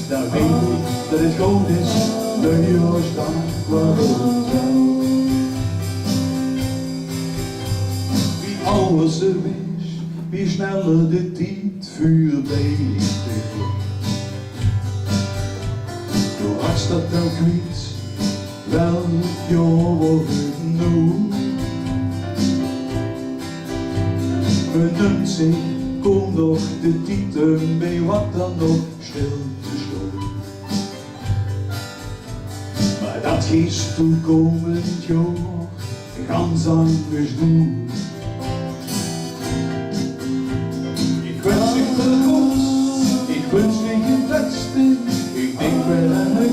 daar weet ik dat het goed is, de Nieuwjaarsdag waarop wie alles er is, wie sneller de tijd voorbij ligt. Door als dat dan kwijt, welk jaar wordt het nu? Benunt zich, kom nog de titel bij wat dan nog stil te staan. Maar dat is toekomend jaar, gans anders doen. Ik wens je geluk, ik wens je het beste. Ik denk wel aan het,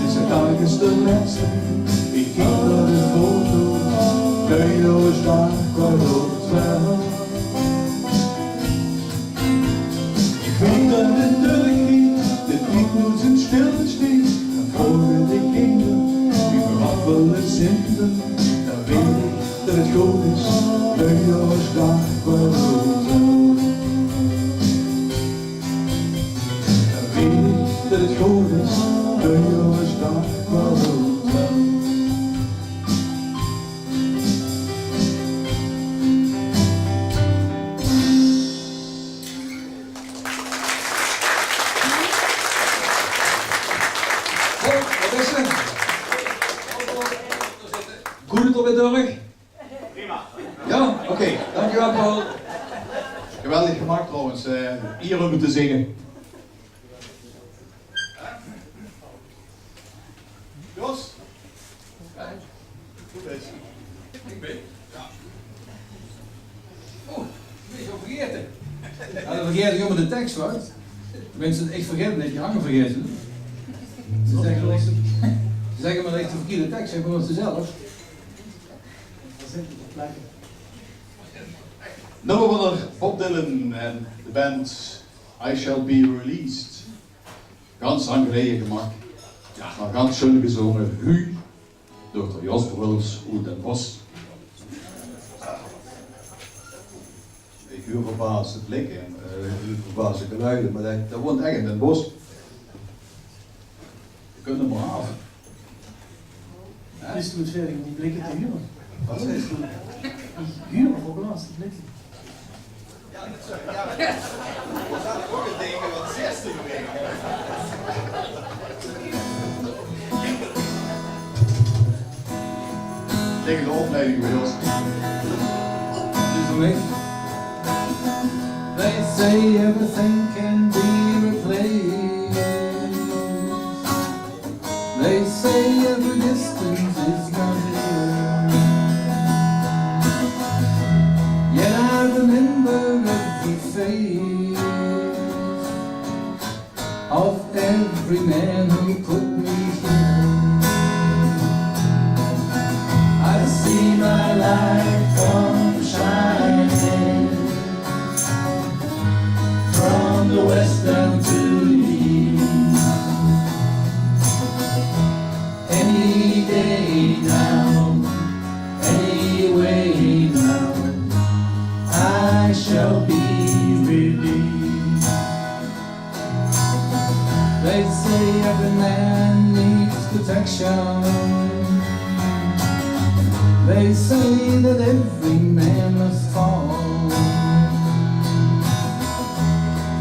deze dag is de laatste. Ik kijk naar de foto, de Nieuwjaarsdag waarop wel. Ik weet dat het druk is, de tijd moet zijn stilstaan. En voor de kinderen, die verwaffelen Sinten. Dan weet ik dat het goed is, de Nieuwjaarsdag waarop wel. Dan weet ik dat het goed is, de Nieuwjaarsdag waarop wel. Beste? Goed het op de deur? Prima. Ja? Oké. Dankjewel Paul. Geweldig gemaakt trouwens. Hier om te zingen. Jos? Goed bezig. Ik ben. Ja. Oh, ik ben zo vergeten. Ja, dan vergeet ik helemaal de tekst, wat? Mensen, ik vergeet dat je hangen vergeten. Ze zeggen maar dat ik de verkeerde tekst heb, maar ze zelf. Nummer van Bob Dylan en de band I Shall Be Released. Ganz lang geleden gemaakt. Ja, maar ganz schön gezongen. Hu, door Jasper Wils uit Den Bosch. Ik huur verbaasde blikken, verbaasde geluiden, maar dat woont echt in Den Bosch. Je kunt hem maar af. Is het goed verder om die blikken te huren? Wat is het? Huren voor glas, die blikken. Ja, dat zou ja. We zouden ook een denken wat 16 weken. Tegen de opleiding bij Jos. Dus voor mij. They say everything can be replaced. They say every distance is gone. Yet I remember every face of every man who put me here. I see my life come shining from the west down to the east. Any day now, any way now, I shall be released. They say every man needs protection. They say that every man must fall.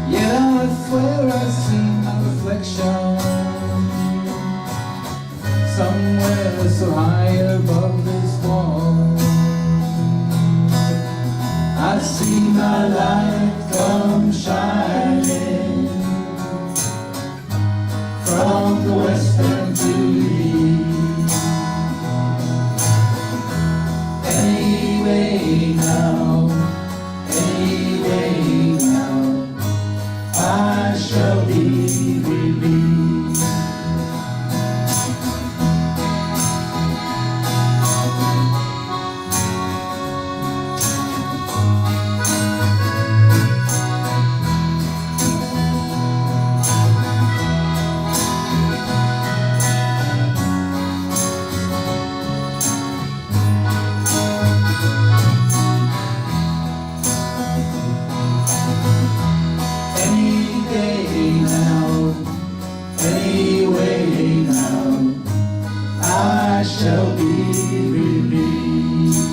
Yet I swear I see my reflection somewhere so high above this wall. I see my light come shining from the western to the east. Anyway now, anyway now, I shall be released. Any day now, anyway now, I shall be released.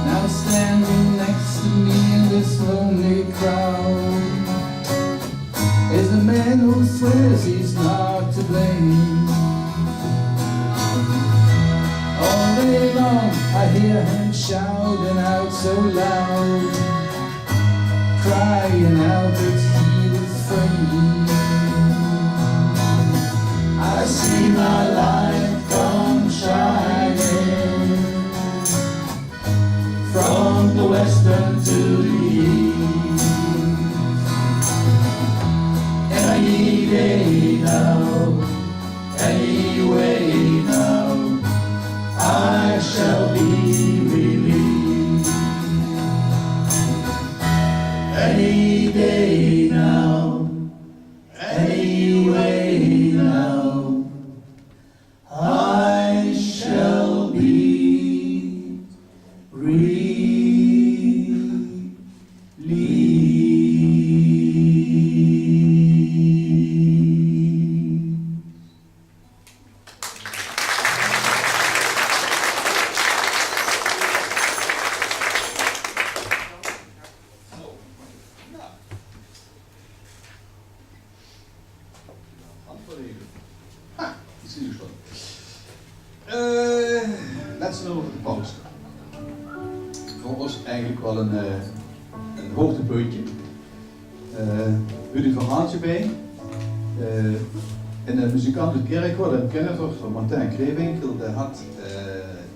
Now standing next to me in this lonely crowd is a man who swears he's not to blame. All day long I hear him shouting out so loud, crying out that he was free. I see my light come shining from the western to the east. Any day now, anyway now, I shall be released. Any day now, anyway now, I shall be released. precies gesloten. Laatste nummer van de pauze. Voor ons eigenlijk wel een hoogtepuntje. Jullie verhaaltje bij. In de muzikant uit Kerkhoor, een kenner van Martijn Kreewinkel, die had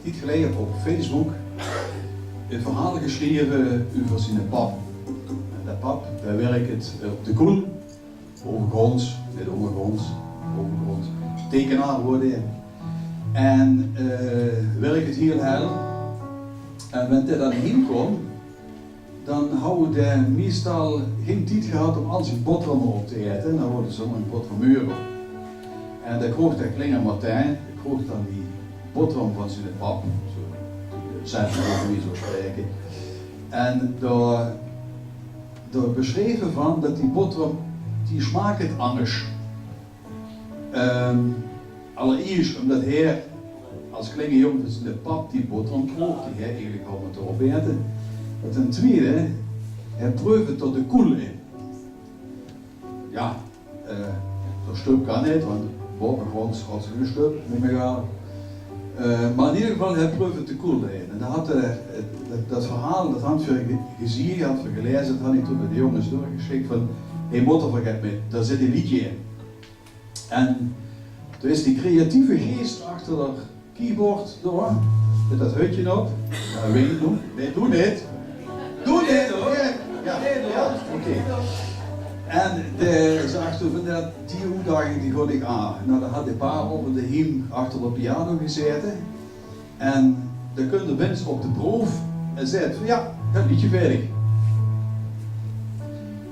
niet geleden op Facebook een verhaal geschreven over zijn pap. En dat pap, daar werkt op de Koel, overgronds, niet ondergronds, overgronds, tekenaar worden. En werkt het heel heel. En wanneer hij dan heen kwam, dan hadden hij meestal geen tijd gehad om al zijn boterhammen op te eten. En dan hadden ze een pot van euro. En dan kroeg de kleine Martijn, die kroeg dan die boterham van zijn pap, zo zelf over wie zo spreken. En daar beschreven van dat die boterham, die smaakt anders. Allereerst omdat hij als kleine jongen van zijn pap die boterham kroeg, die hij eigenlijk al moeten opeten. Maar ten tweede, hij proefde tot de koel in. Ja, zo'n stuk kan niet, want bovengronds had ze een stuk, niet meer gaan. Maar in ieder geval, hij proefde de koel in. En dan had hij dat verhaal, dat had je gezien, had je gelezen, dat had ik toen met de jongens doorgeschikt van, hey motor, vergeet me, daar zit een liedje in. En toen is die creatieve geest achter dat keyboard door, met dat hutje op. Ja, weet je doen? Nee, doe dit. Doe dit hoor! Ja, oké. En ze achter van dat die uitdaging die god ik aan. Nou, dan had die paar op de hiem achter de piano gezeten. En dan kon de mens op de proef en zei van ja, het liedje verdig.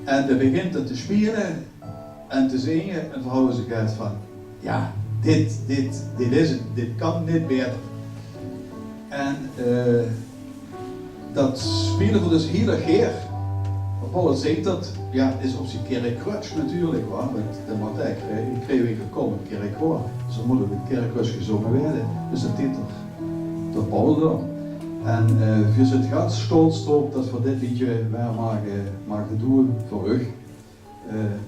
En dan begint het te spelen en te zingen en verhouden ze uit van ja, dit is het, dit kan niet beter. En dat spelen we dus heel erg heer. Paul zegt dat, ja, is op zijn kerkkrutsch natuurlijk, waar, met de Martijn Kreewinkel gekomen, kerkkoor. Dus dan moet het met kerkkrutsch gezongen werden. Dus dat titel door Paul dan. En we zijn gaat stolz op dat we dit liedje weer mogen doen voor u.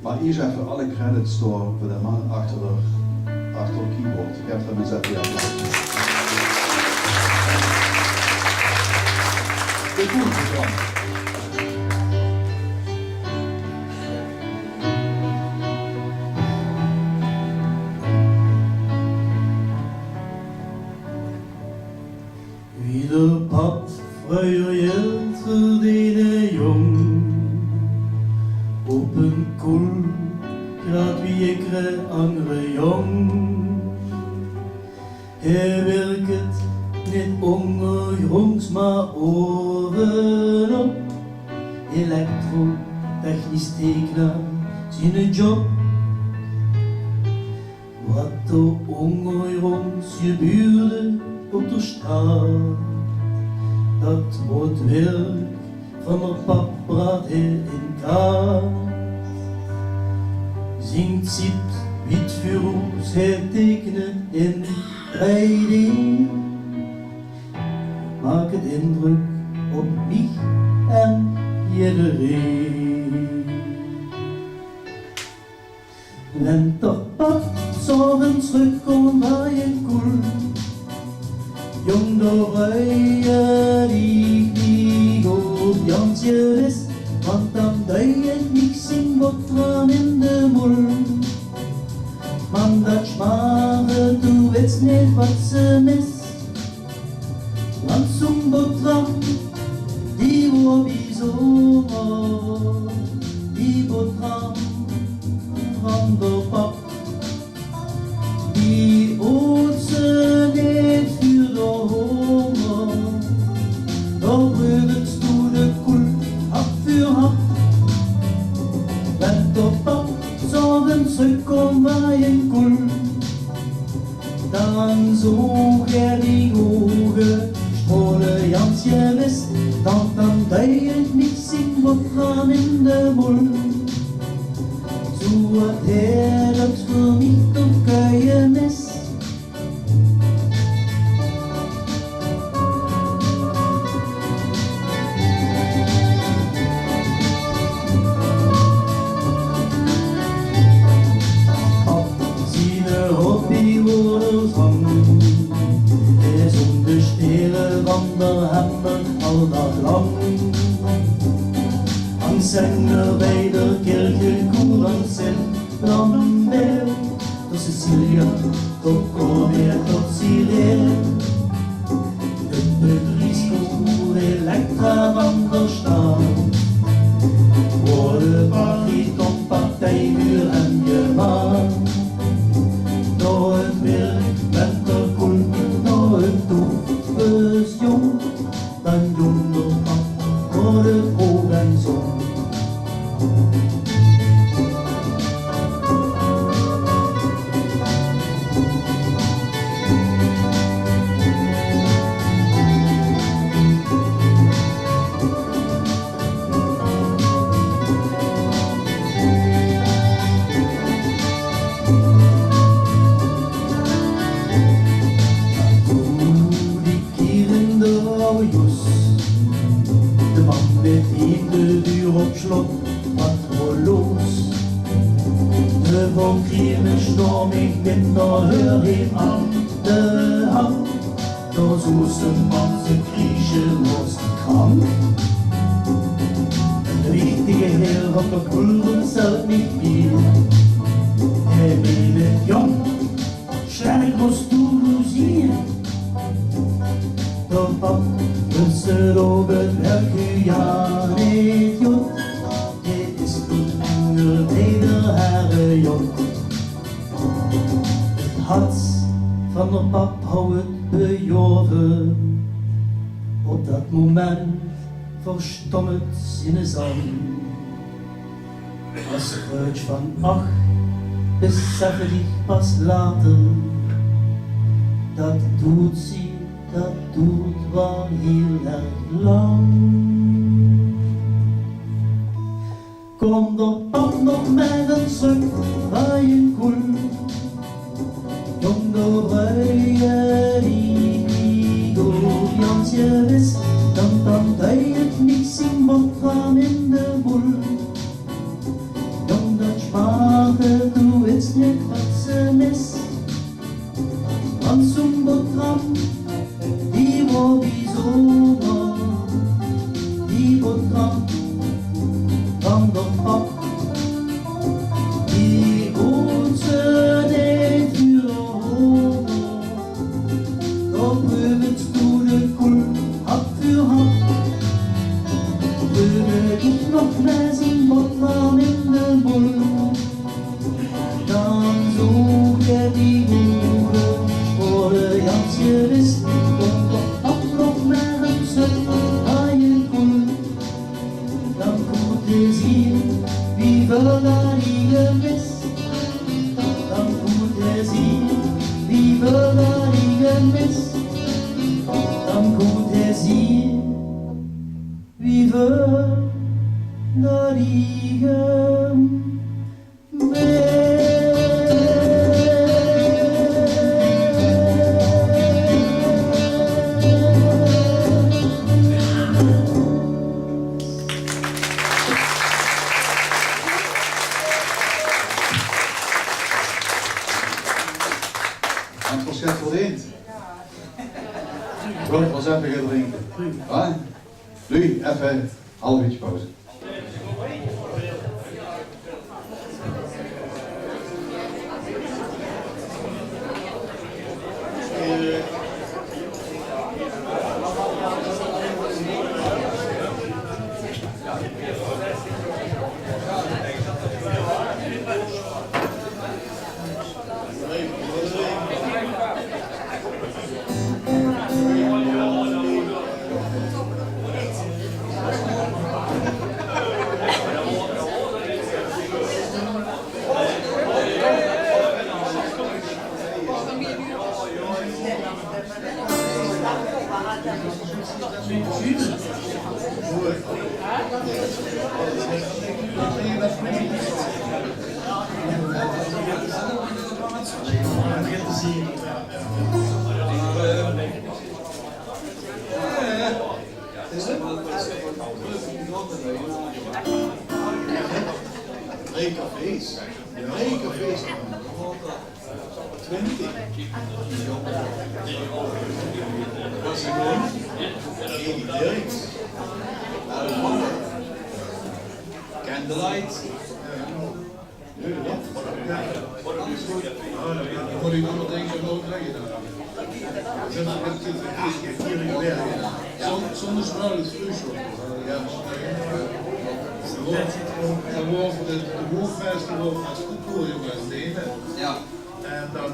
Maar hier zijn voor alle credits door voor de man achter de keyboard. Ik heb dat met z'n applaus. De Koelprogramma. Wie de pap vreuert voor de jong, op een koel gaat wie ik andere jong. Hij werkt het niet ondergronds, maar ovenop. Elektrotechnisch tekenaar, zijn job. Wat er ondergronds gebeurde op de straat, dat wordt werk van mijn pap bracht hij in kaart. Zingt ziet wit vuur, zij tekenen in 3D. Maak het indruk op mij en iedereen. Wenn der pap s'avonds terugkomt bij een koel, jong door rijden die op Jansje wist, want dan duidt niks in boterham in de moel. Man dat schmaren, du weet niet wat ze mist, want zo'n boterham, die wordt bijzonder, die boterham van de pap, die oot ze niet voor de honger, dan breugt toe de koel, hap voor hap. Wenn de pap s'avonds terugkomt bij een koel, dan zoog hij die ogen, scholen Jansje wist, dan duidt niks in boterham in de moel. Zo had hij dat voor mij toch kuien mis. Zijn hobby wordt Wo kriegen Sturm ich mit der Hör ihm an der Hand. Da suchen manche Griechen was krank. Ein richtiger Herr hat der Kultur selbst nicht viel. Er will mit Jung, stark musst du sehen. Der Pap ist oben Herr ja nicht jung. Er ist ein Engel, der Herr jung. Het hart van de pap hou het bejoren. Op dat moment verstom het in de zand. Als geurtje van ach, besef ik pas later. Dat doet ze, dat doet wel heel erg lang. Kom de pap nog met een stuk van je koel. Jong de ruie die door Jansje wist, dan hij het niet zien boterham in de boel. Jong dat sprache, du wist niet wat ze mis. Want zo'n boterham, die wordt bijzonder. Die boterham van de pap, die hoort ze niet vuur horen. Dan probeert du de koel, hap voor hap. Probeer ik nog met zijn boterham in de boel. Dan zoek je die boeren voor de Jansje wist. Kom de pap nog met een stuk aan je koel. Dan komt je zien wie we daar hier mis. Dan moet je zien wie we daar hier mis. Dan moet je zien wie we daar hier mis. Aan het concert volleend. Goed, was even gaan drinken. Wat? Nu, even een half uurtje pauze. Drie cafés. 20. Dat is gewoon. Eddie Dirks. Candlelight. Moet ik allemaal dingen zo leggen dan? Zonder spruitensfruitsel. Ja. Dan wordt het hoofdfestival als concours delen. Ja. En dan,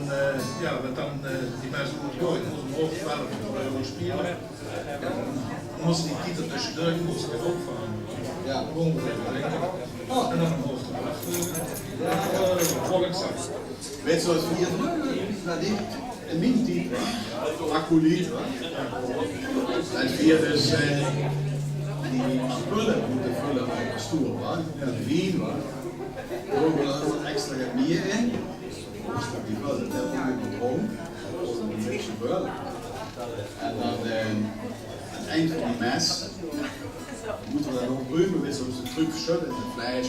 die mensen moeten gooien, moeten we ook 12 € spelen. Dan moesten die titel tussendoor, die moesten weer opvangen. Ja. Gewoon weer drinken. En dan een hoofdgebracht. Volkszak. Weet je wat we hier doen? Een mini-titel. Acolyt. En vier is die spullen moeten vullen op de stoel. De wien. Er ook wel extra bier in. Dus dat die vullen. Dat hebben we gedronken. Dat is een beetje vullen. En dan eind van die mes moeten we dat nog ruimen met zo'n truc schudden en het vlees.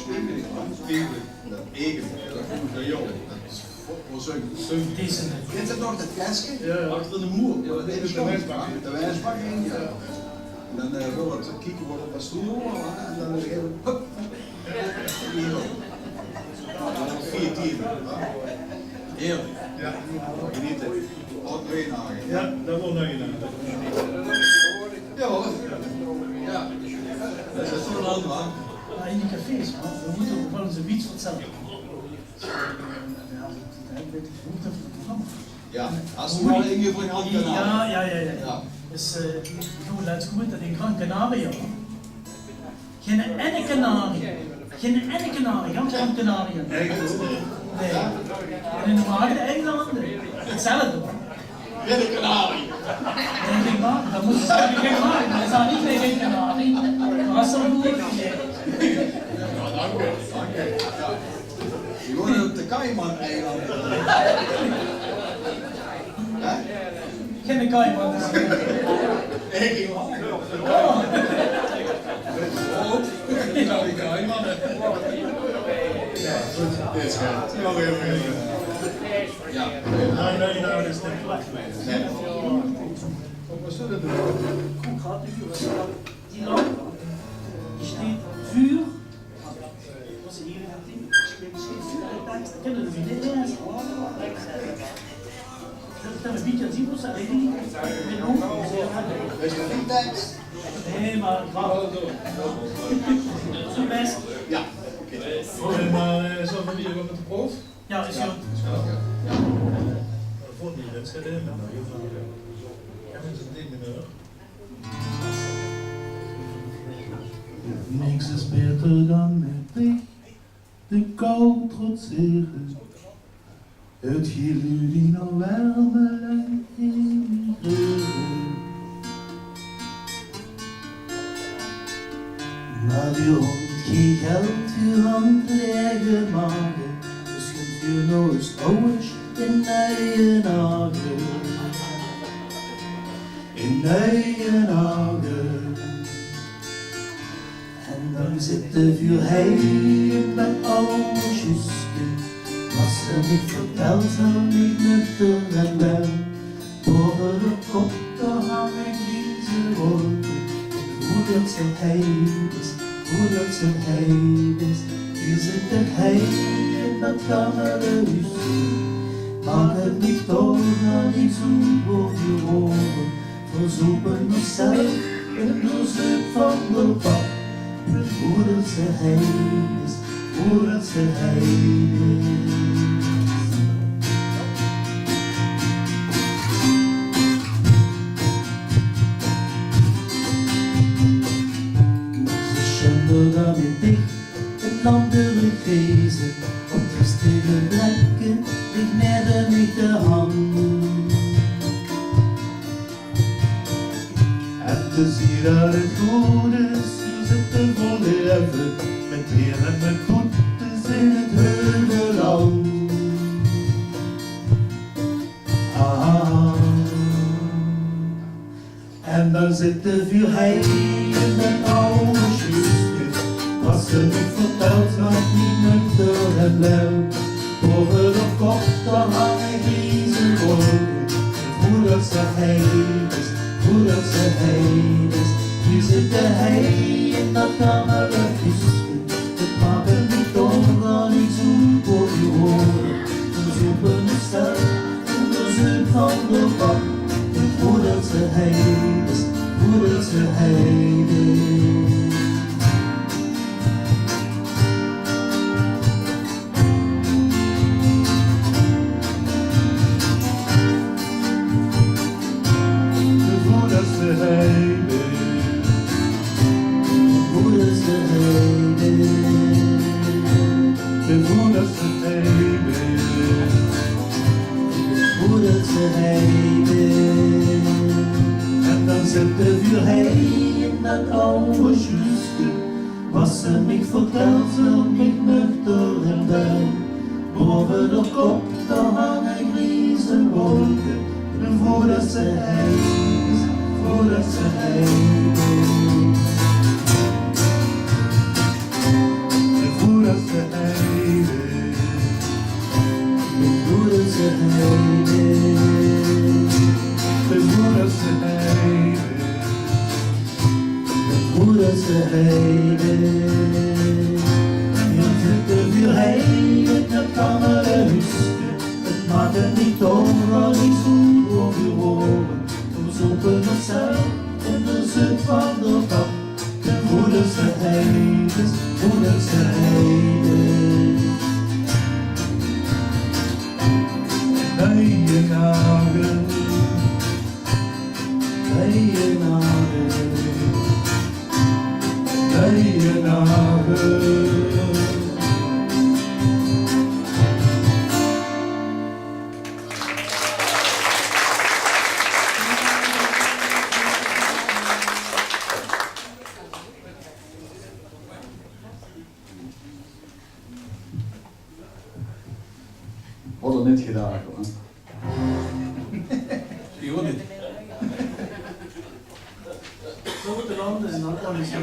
Dat egen, dat komt naar jou. Dat is voor zo'n Deze. Dit is nog dat kastje Ja. achter de moer. Ja, dat is de wijsbak. de wijsbak in, ja. En dan wil het kieken worden op dat stoel en dan even hup. Hier ook. Dan 4 tieren. Heerlijk. Ja, Genieten. Ook twee dagen. ja, dat wil nog je Ja hoor. Ja. Dat is zo'n land man. Maar in die cafés, man, we moeten ook wel eens een iets vertellen. Ja, als we maar in je van hand kunnen halen. Ja. Dus goed, laat goed dat in Gran Canaria. Geen ene Canarie. Geen ene Canarie, geen Gran Canaria. Nee. En in de Maagde eilanden. Hetzelfde. Ja, de kanarie. Nee, geen Maagde. Dan moeten ze zeggen geen Maagde. Dat is niet geen Canarie. Maar als er een boer is. Ja, dank u. Ja. Die wonen op de Cayman-eilanden. Geen Cayman. Nee, geen man. Nou, die Cayman. Ja, goed. Dit is goed. Ja, weer. Ja. Nee, dat is niet plek geweest. Nee. Wat zullen we doen? Goed gaat die lamp, die steht vuur. Was hier in het ding? Steht vuur. Kennen we dit eens? Dat een beetje zien, was dat niet? Is dat niet tekst? Nee, maar zo best. Ja. Maar zullen we hier wat met de proef? Ja, is goed. Voor die wedstrijd in, maar heel veel. Ja, met het ding meer. Niks is beter dan met dich de kou trotseren. Het geluid die nog warmer en emigreren. Maar die hond geen geld voor handleggen maken. Dus kunt je nog eens ouders in Nijenhagen. In Nijenhagen. En dan zit de vuurheen met oude Jusken. Wat ze niet vertelt, zal niet nuchter en wel. Boven de kop, daar hangen deze wolken. Hoe dat ze heen is, hoe dat ze heen is. Hier zit de heen in dat gammele huisje. Maak het niet door, ga niet zoek op je oren. Verzoeken onszelf in de zuip van de pap. Hoe dat ze heen is, hoe dat ze heen is. Ze schande daar weer dicht, een andere gezen. Op triestige plekken, ik nerde niet de hand. En te zien dat het goed is, hier zitten voor leven. Met weer en met voeten in het heuvelland. Ah. En dan zit de vuurheen in de oude Jusken. Wat ze niet vertelt, maakt niet nuchter en blauw. Boven de kop, daar hangen griezen wolken. Hoe dat ze heen is, hoe dat ze heen is. Hier zit de heen in dat gammele huisje. Het maakt het niet om, dan niet zoek op je oren. We zoeken onszelf in de zuip van de bak. Hoe dat ze heen is, hoe dat ze heen is. Hoe dat ze heen is, hoe dat ze heen is. Hoe dat ze heen is, hoe dat ze heen is. En dan zit de vuurheen in dat oude Jusken. Was ze niet verteld, zal niet nuchter en wel. Boven de kop, daar hangen griezen wolken. En voordat ze heen is, voordat ze heiden. Voordat ze heiden. Voordat ze heiden. Voordat ze heiden. Voordat ze heiden. Te veel heiden, dat kan wel rusten. Het maakt er niet overal iets goed op je woorden. Toen zoeken we zelf en de zut van de pap. Voordat ze heiden, voordat ze heiden. Bijenhagen, bijenhagen, bijenhagen. Wat er net gedaan, hoor. Je hoort het. Zo moet de landen en dan kan je zo.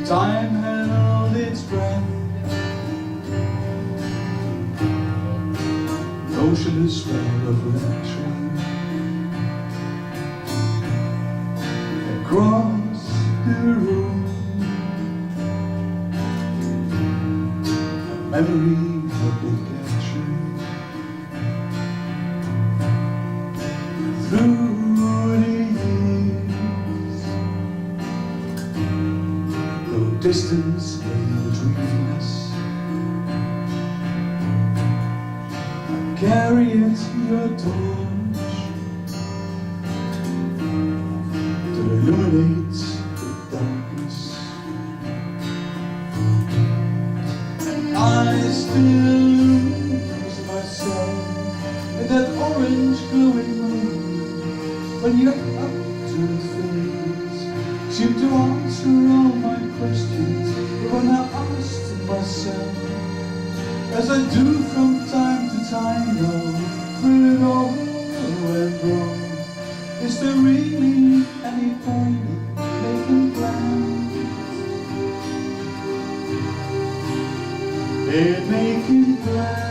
Time held its breath, motionless spell of retreat. Across the room, a memory of the capture. Through the years, though distance lay between us, I carried your torch to illuminate the darkness, and I still lose myself in that orange glowing moon when you're up to the face. Seem to answer all my questions when I asked myself, as I do from time to time now, where it all went wrong. Is there really any point in making plans? In making plans.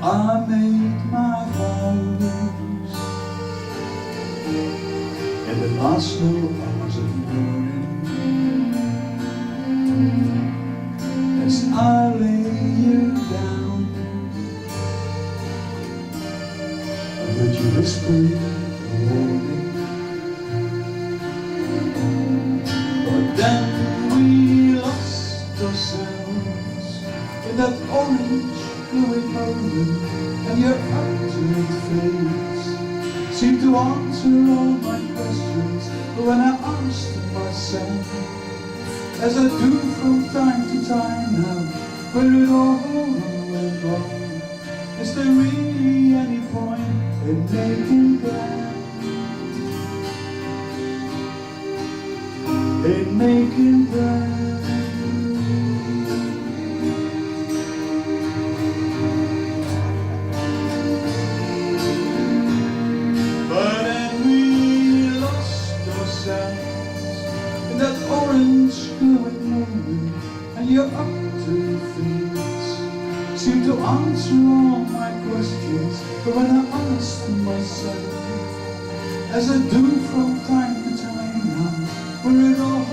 I made my vows in the last slow hours of morning, as I lay you down. I heard you whispering a warning, but then we lost ourselves in that orange glowing moment, and your alternate face seemed to answer all my questions when I asked myself, as I do from time to time now, where it all went wrong. Is there really any point in making plans? In making plans? Your upturned face seemed to answer all my questions, but when I asked myself, as I do from time to time, for it all.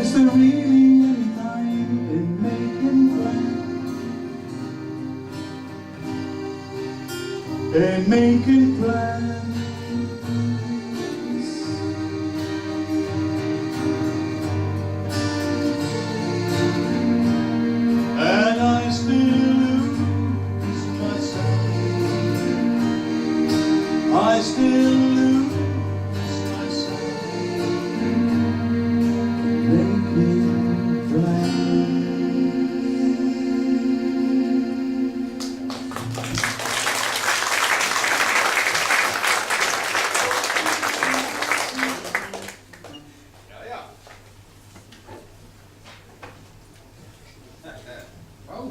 Is there really any time in making plans? In making plans. And I still lose myself. I still lose myself. Making plans. Oh.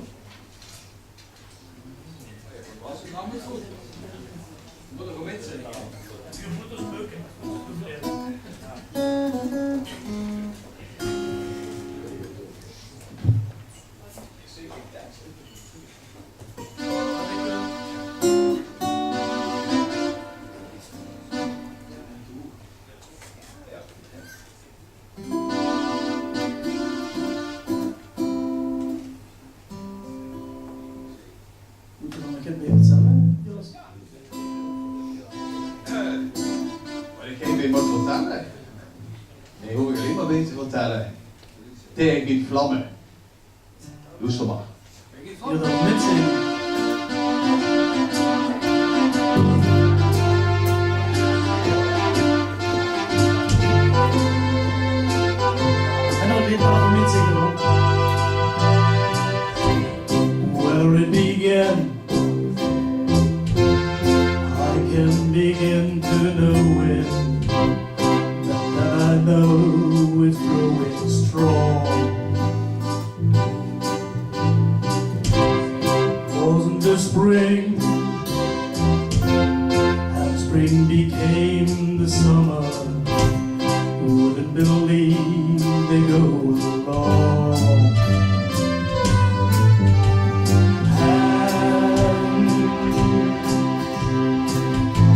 Was het nou niet goed? Moet er gewend zijn. Moet je nog een keer meer vertellen, Joris? Maar ik geen meer moet vertellen. Nee, hoef ik alleen maar mee te vertellen. Tegen vlammen. Doe ze maar. Je dat mitzingen. En dan weet je mitzingen hoor. Where it began, I can begin to know it. That I know it's growing strong. Wasn't the spring, and spring became the summer. Wouldn't believe they go along. Hand,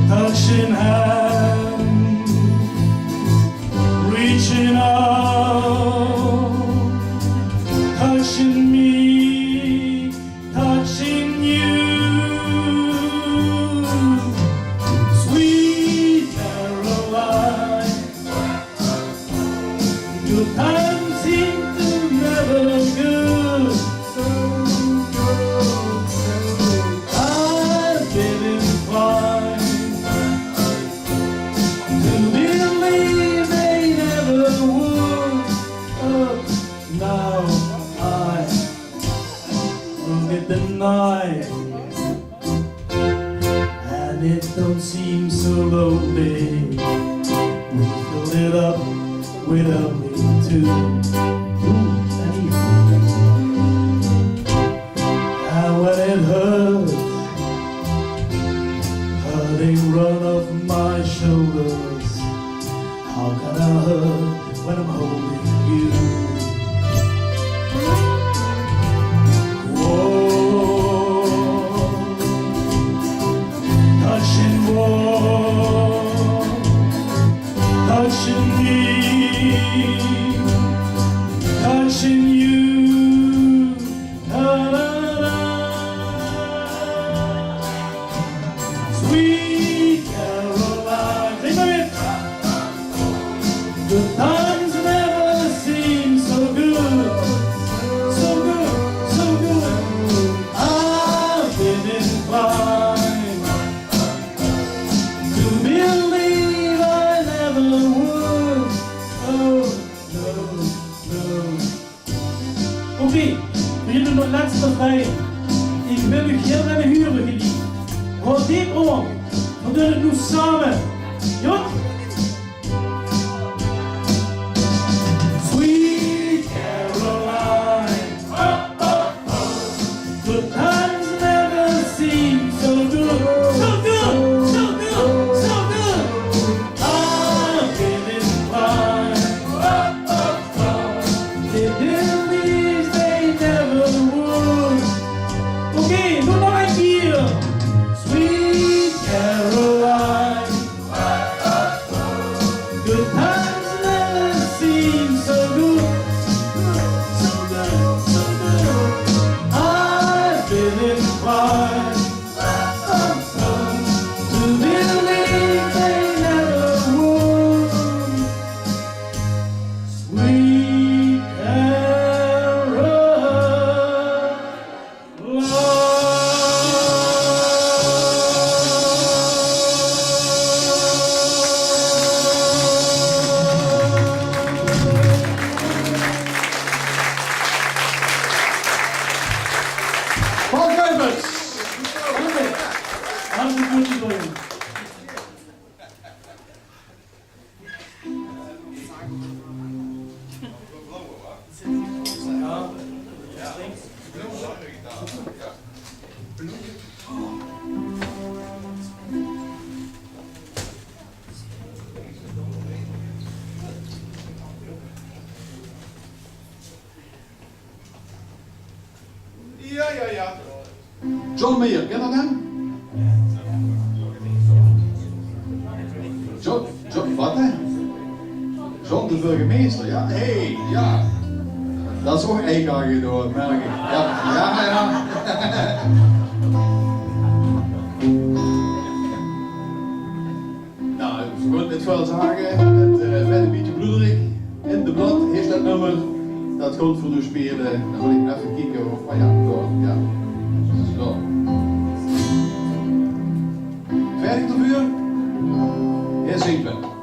touching hand, reaching out, touching me, touching you. Sweet Caroline, good times seem to never good. So good, so good. I've been inclined to believe they never would. But now I look at the night, and it don't seem so lonely. We filled it up with only two. And when it hurts, hurting run off my shoulders. How can I hurt when I'm holding you? Warm, touching warm, touching me, touching you. Da-da-da. Sweet Caroline, sing with me. Good times never seem so good, so good, so good. I've been inclined to believe I never would. Oh, no, no. Oké, we doen nog laatste vrij. Ik wil u heel erg huren geliefd. Houd dit om. We doen het nu samen. Ja? Sweet Caroline, oh, oh, oh. Good times never seem so good, so good, so good, so good. I've been inclined, oh, oh, oh. They believe they never would. Oké, doe nog een keer. Sweet Caroline, oh, oh, oh. Good times. try to believe they never would. Sweet Paul Kuipers. Hartelijk goed gedaan. Ja. John Mayer, ken je dat hem? John, wat hè? John de burgemeester, ja. Hey, ja. Dat is ook eigen door, merk ik. Ja. Nou, goed met veel zagen. Het werd een beetje bloederig. In de blad is dat nummer. Dat komt voor u spelen. Dan wil ik even kijken of, ja, door, ja. Zo. 50 uur? Heel simpel.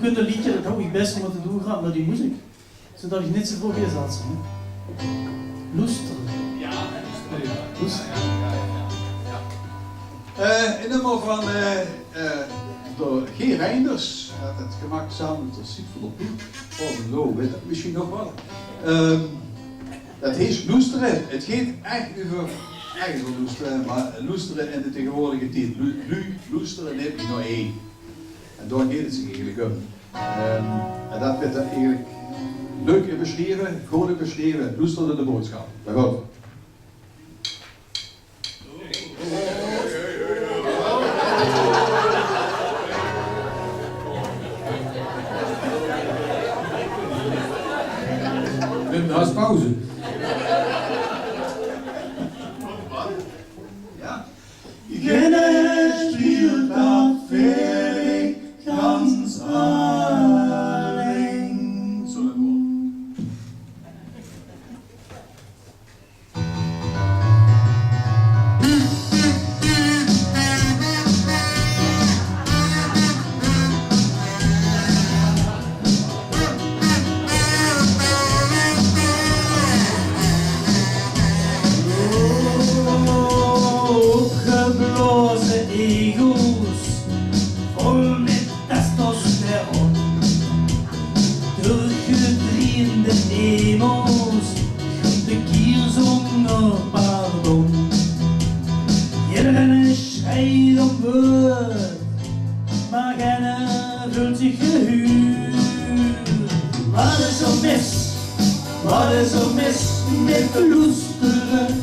kunt een liedje, dat hou ik best om te doen gaan naar die muziek. Zodat je niet zoveel weer zat. Loesteren. Ja, loesteren. Een nummer van door G. Reinders. Hij had het gemaakt samen met de Siep van der Poel. Oh, zo, weet ik misschien nog wel. Dat heet Loesteren. Het gaat echt over loesteren, maar loesteren in de tegenwoordige tijd. Loesteren heb je nog één. En daar gaat het zich eigenlijk om. En dat werd eigenlijk leuk beschreven, goed beschreven. Loesteren de boodschap. Daar gaat het. Dat is pauze. Ja. Jeder spielt dat völlig ganz allein. Zo een woord. Opgeblazen ego's, vol met testosteron. Durchgedreende emo's, de kier zonder pardon. Iedereen schreit om woord, maar geen voelt zich gehuurd. Wat is er mis? Wat is er mis met loesteren?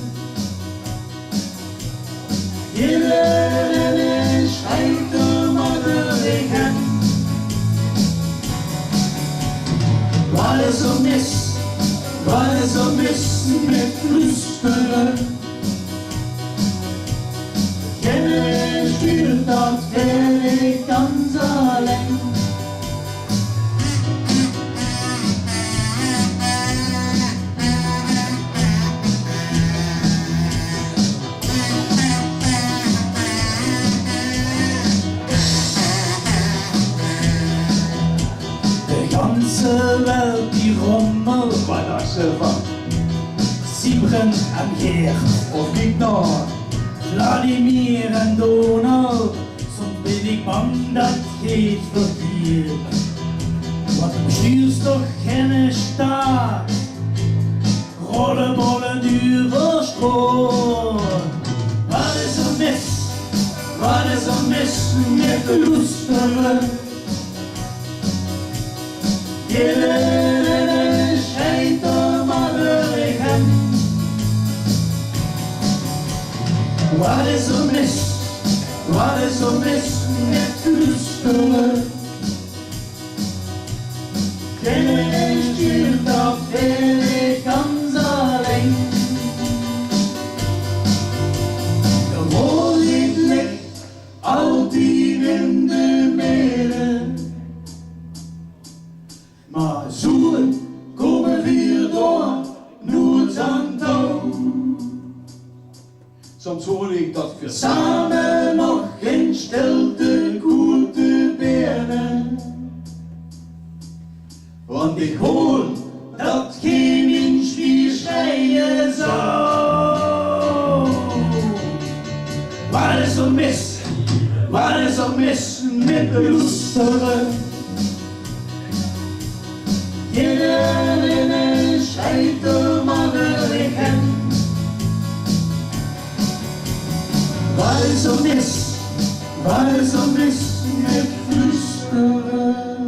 Iedereen schrijft om modderigheid. Wat is er mis? Wat is er mis met loesteren? Iedereen stuurt dat völlig ganz alleen. De ganze Welt die rommel, Wat dacht ze van? Siebren en Geer, Of niet nou? Vladimir en Donau. Soms ben ik bang dat geht verkeerd. Want du stuurst doch keine Staat, Rollenbollen über Stroh. Wat is er mis? Wat is er mis met loesteren? Iedereen schijnt om modderigheid. Wat is er mis? Wat is er mis met loesteren? Iedereen stuurt dat völlig ganz alleen. De wolk ligt altijd in de midden. Maar zoen komen weer door, nooit aan touw. Soms hoor ik dat ik Samen nog in stilte goede benen. Want ik hoor dat geen mens meer schreien zou. Wat is er mis? Wat is er mis met loesteren? Iedereen schrijft om modderigheid. Wat is er mis? Wat is er mis met loesteren?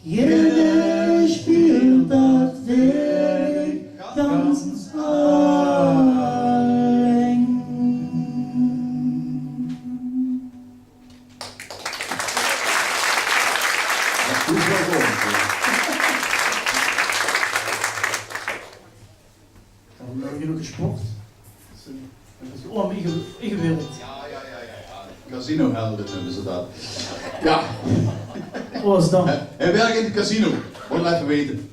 Jeder spielt dat Weg ganz allein. goed wel voor. Dan heb je ook gesport. Dat is gewoon ingewikkeld. Casino-helden noemen ze dat. Ja, Wat was dat? hij werkt in het casino. Moet even weten.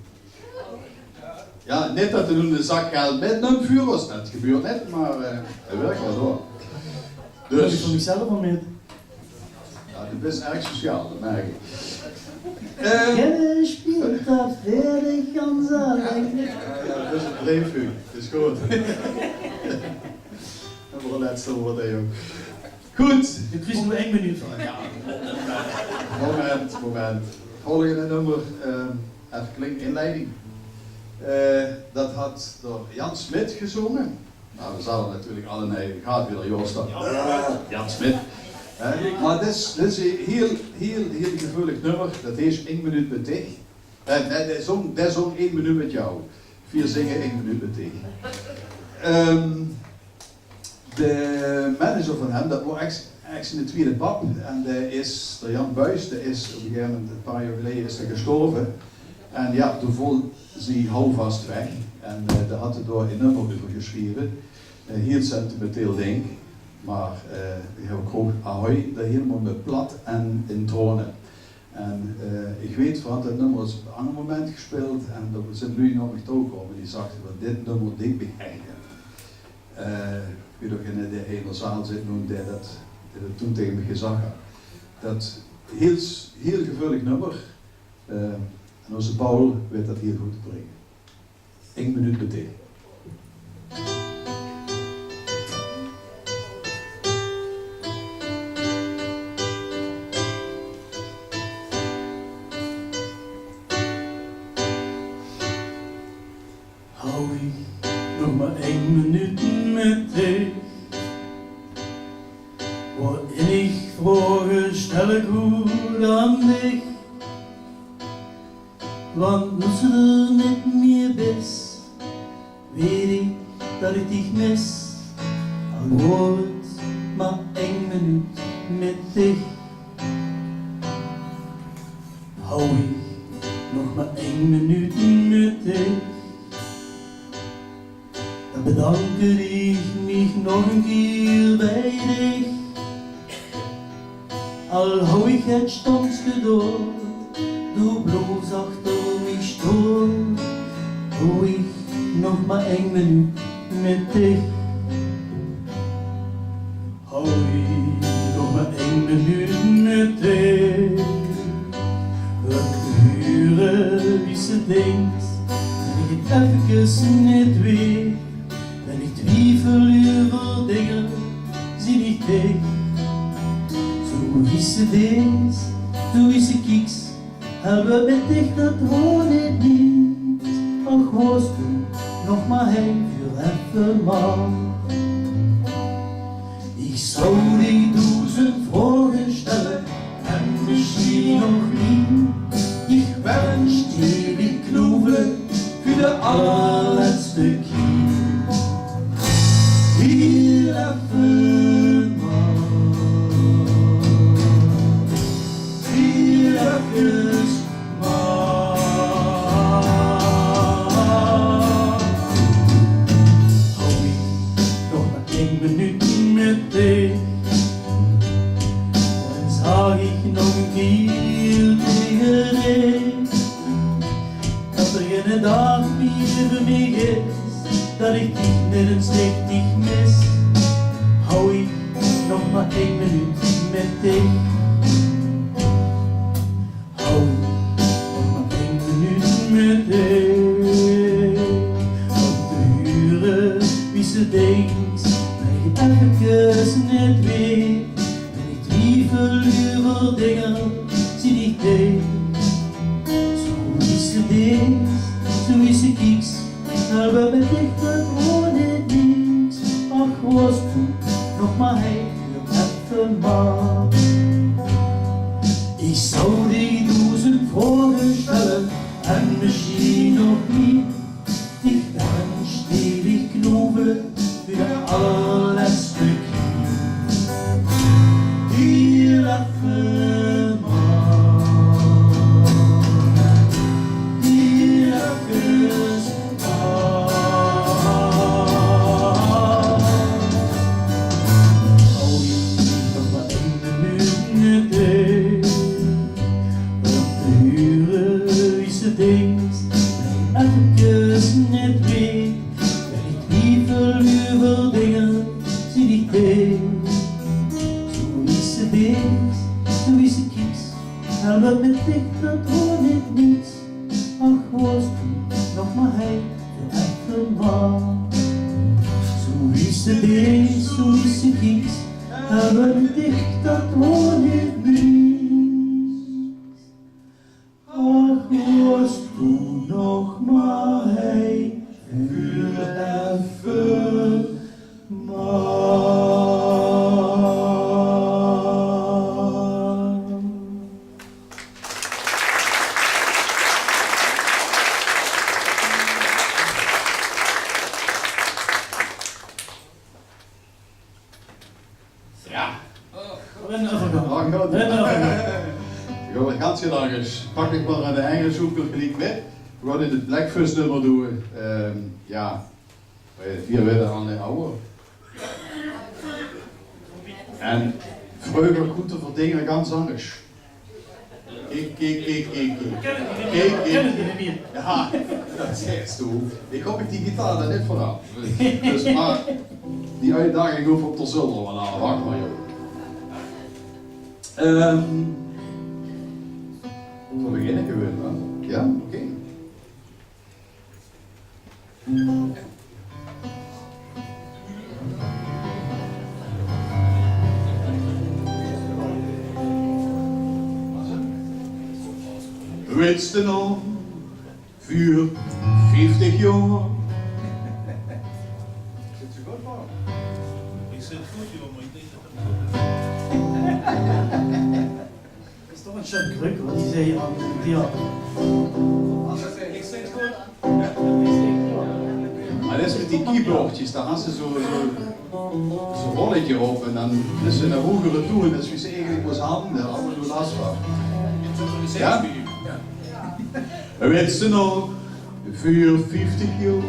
Ja, net dat hij een zak geld met een vuur was. Dat gebeurt net, maar hij werkt wel door. Dat is Dus, voor mezelf al mee. Ja, du bist erg sociaal, dat merk ik. Jij speelt dat verder ganz alleen. Ja, dat is een breedvuur. Dat is goed. En voor de laatste woord, hè, jong. Goed. Ik kies nog 1 minuut van. Ja. Moment. Volgende nummer, even klinkt inleiding. Dat had door Jan Smit gezongen. Nou, we zullen natuurlijk alle nee, gaat weer Joost dan. Jan Smit. Maar dit is een heel gevoelig nummer. Dat is 1 minuut met dich. Dat zong 1 minuut met jou. 4 zingen, 1 minuut met dich. De manager van hem, dat was echt in de tweede pap. En de Jan Buis, die is op een gegeven moment, een paar jaar geleden, is er gestorven. En ja, toen voelde ze houvast weg. En daar had hij door een nummer over geschreven. Heel sentimenteel ding. Maar ik heb ook Ahoy, dat helemaal met plat en in tonen. En ik weet van dat nummer is op een ander moment gespeeld. En daar zijn jullie nog niet toegekomen. Die zag van dit nummer dik begrijpen. Ik weet ook in de hele zaal zit noemde hij dat toen tegen me gezegd had. Dat heel gevoelig nummer. En onze Paul weet dat heel goed te brengen. 1 minuut meteen. Hou ik nog maar 1 minuut met dich, waarin ik vragen stel ik goed aan dich. Want als je er niet meer bent, weet ik dat ik dich mis. Al wordt het maar 1 minuut met dich. Hou ik nog maar 1 minuut met dich, dan bedank ik mich nog een keer bij dich. Al hou ik het stomste door, du bloß achter mich stur, hou ik nog maar 1 minuut met dich. Hou ik nog maar 1 minuut met dich. Laat huren wie ze denkt, en ik het even niet weet. En ik twijfel over dingen, zie niet dicht. Zo is ze deze, zo is ze kieks. Hebben met dich dat hoor ik niet. Ach, was du nog maar heen voor even maar. Ik zou die 1000 vragen stellen en misschien nog niet. Ik wens dir die knoeven voor de allerlaatste keer. Hier even maar, hier even maar. Hou ik nog maar 1 minuut met dich, dan zag ik nog een keer tegen dich, dat er geen dag meer voor mij is, dat ik dich net een steek niet mis. Hou ik nog maar 1 minuut met dich. Hou ik nog maar 1 minuut met dich. Om te huren wie ze denkt, dat ik het even net weet. En ik twijfel over dingen, zie ik dich. Zo is ze deze, zo is ze kieks. Maar we betekent dat gewoon niets. Ach, was toen nog maar heen voor even maar. Ik zou die 1000 vragen stellen en misschien nog niet. Ik wens die die knoven voor de allerlaatste keer. Hier even maar, hier even maar. Hou ik nog maar 1 minuut met dich, om te huren wie ze denkt, even crucifix en een dicht dat woon niet niets. Ach, was toen nog maar hij voor even Ja. Een overgang. Oh, God. Een overgang. Ik ga het gansje lang eens. Pak ik maar aan de eigen zoeker gelijk met. We gaan in het Blackfist nummer doen. Ja. Hier werden aan de oude. En vroeger goed te verdienen ganz anders. Kijk. Ja, dat zegt toe. Ik hoop ik die gitaar er net vooraan. Dus maar die uitdaging hoeft op de zolder wel aan. Wacht maar joh. Voor beginnen gewoon, hè? Ja, oké. Weet je nog, voor 50 jaar. Zit je goed voor? Ik zit goed, joh, maar ik denk dat Dat is toch een shot druk, want die zei aan het theater. Ik zeg goed. Maar dat is met die keyboardjes, daar gaan ze zo'n rolletje op en dan is ze naar hogere toe en dat is wie ze eigenlijk was handen, allemaal zo last van. Ja? Weet je nog, voor 50 jaar,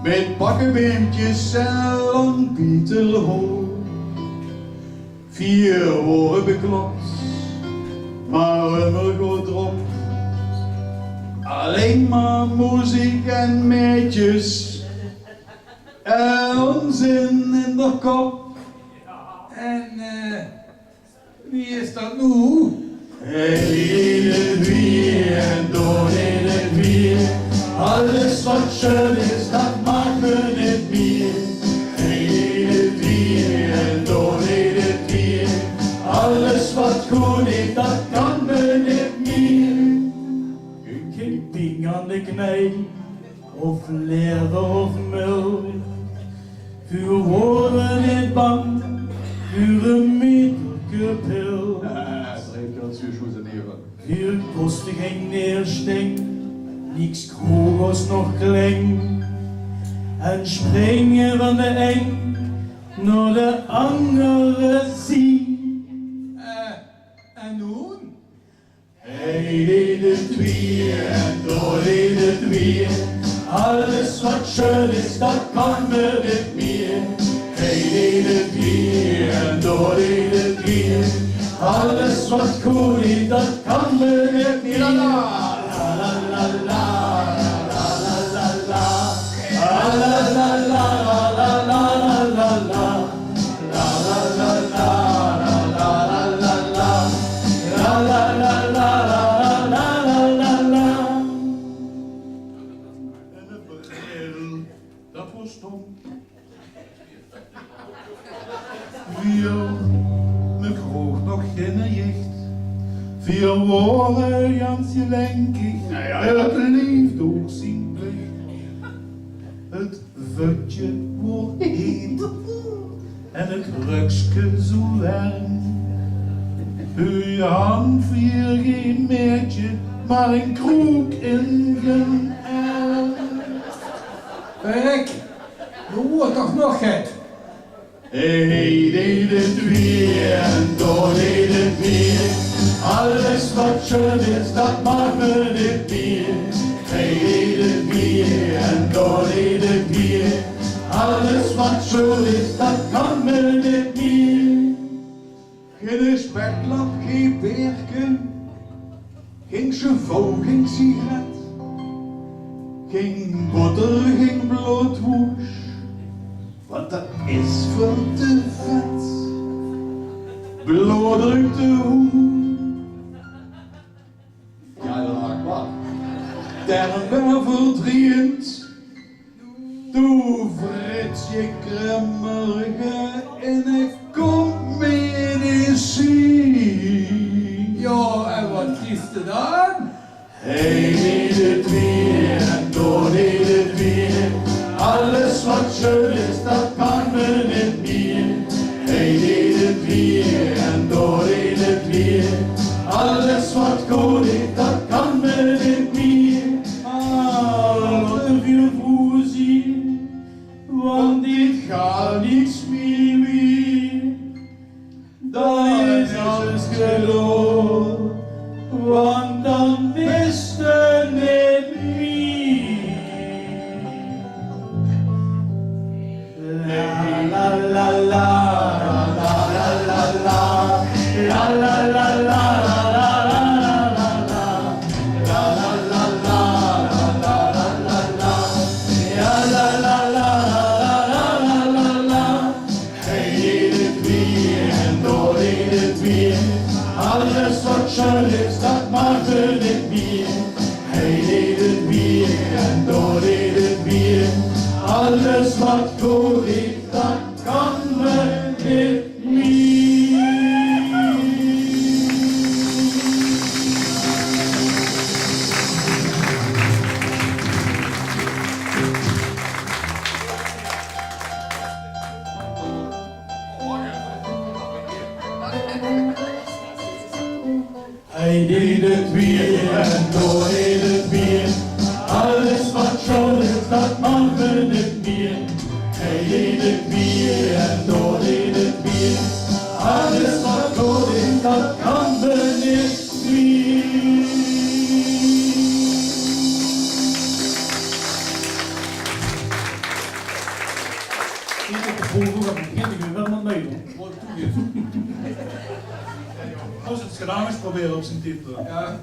met bakkenbeentjes en lang pietelhoor, 4 woorden beklopt, maar immer goed erop. Alleen maar muziek en meisjes en onzin in de kop. En wie is dat nu? Hij deed het weer en door deed het weer. Alles wat schön is, dat maakt me niet meer. Hij deed het weer en door deed het weer. Alles wat goed is, dat kan me niet meer. Geen ping aan de knij, of leerde of mul. Voor woorden niet bang, voor een meterke pil. Für kostig eng neersteng, niks krogers nog kleng. En springen van de eng naar de andere zee. En nu? Hij deed het weer en door deed het weer. Alles wat schön is, dat kan me niet meer. Hij deed het weer en door deed het weer. Alles wat goed is, dat kan me niet meer. La la la la la la la la la la la la la la la la. dat was stom. Viel me kroeg nog geen jicht. 4 woorden Jans gelenkig, het leeft ook zijn plicht. Het vutje wordt heet en het rukske zo warm. Uw hand vier geen meertje, maar een kroek in geen arm. Verrek, hoe wordt toch nog het? Hij deed het weer en door deed het weer. Alles wat schön is, dat mag me niet meer. Hij deed het weer en door deed het weer. Alles wat schön is, dat kan me niet meer. Geen speklap, geen beerke, geen cheval, geen sigaret, geen boter, geen blootwoes, want dat is veel te vet. Bloedrukte hoe. Ja, dat raakt wat. Terwijl verdriet, toe vreemd. beetje kremmerige en ik kom medicijn. Ja, en wat kiest je dan? Hij deed het weer en door deed het weer. Alles wat schön is, dat kan me niet meer. Hij deed het weer en door deed het weer. Alles wat goed is, dat kan me niet meer. Alle veel voorzien, want ik ga niets meer weer. Dan is alles geloof, want dan wist je niet meer. La la la la la la la la la la la la. Alles wat schön is, dat mag er niet meer. Hij deed het weer en door deed het weer. Alles wat goed is, dat kan me niet meer. Hij deed het weer en door deed het weer. Alles wat schön is, dat mag er niet meer. Hij deed het weer en door deed het weer. Alles wat goed is, dat kan er niet meer. Ik heb het gevoel dat ik begin, ik wil wel wat meedoen. Wat toegeven. Als het gedaan is, proberen op zijn titel. Ja.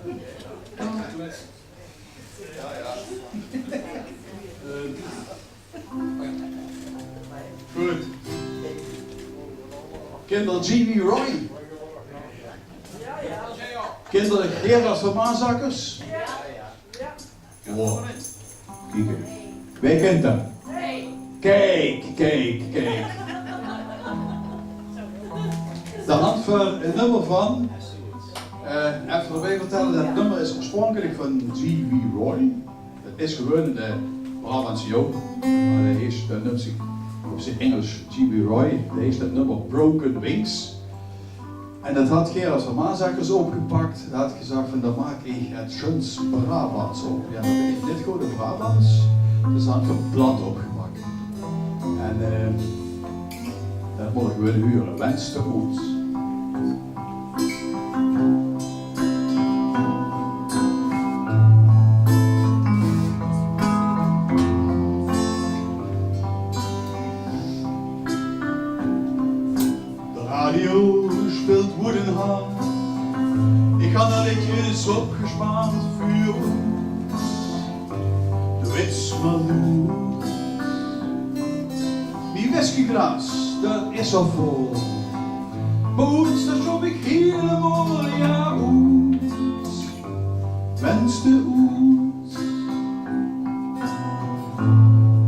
Goed. Kinder G.B. Roy. Kinder Gerard van Maasakkers. Wow. Kijk. Wie kent hem? Kijk, kijk, kijk. De hand van een nummer van. Even erbij vertellen, dat nummer is oorspronkelijk van G.B. Roy. Dat is gewoon de Brabantse jongen. Maar hij heeft dat nummer op zijn Engels G.B. Roy. Hij heeft dat nummer Broken Wings. En dat had Gerard van Maasakkers opgepakt. Hij had gezegd van dat maak ik het schöns Brabants op. Ja, dan ben ik niet goed in Brabants. Dus had ik een blad opgepakt. En dat moet ik willen huren. Wens te goed. Radio speelt Woedenhand. Ik had dat liedjes opgespaard voor de witsmanoe. Die whiskyglas, dat is al vol. Boets, daar schop ik helemaal, ja, oet. Wens de oet.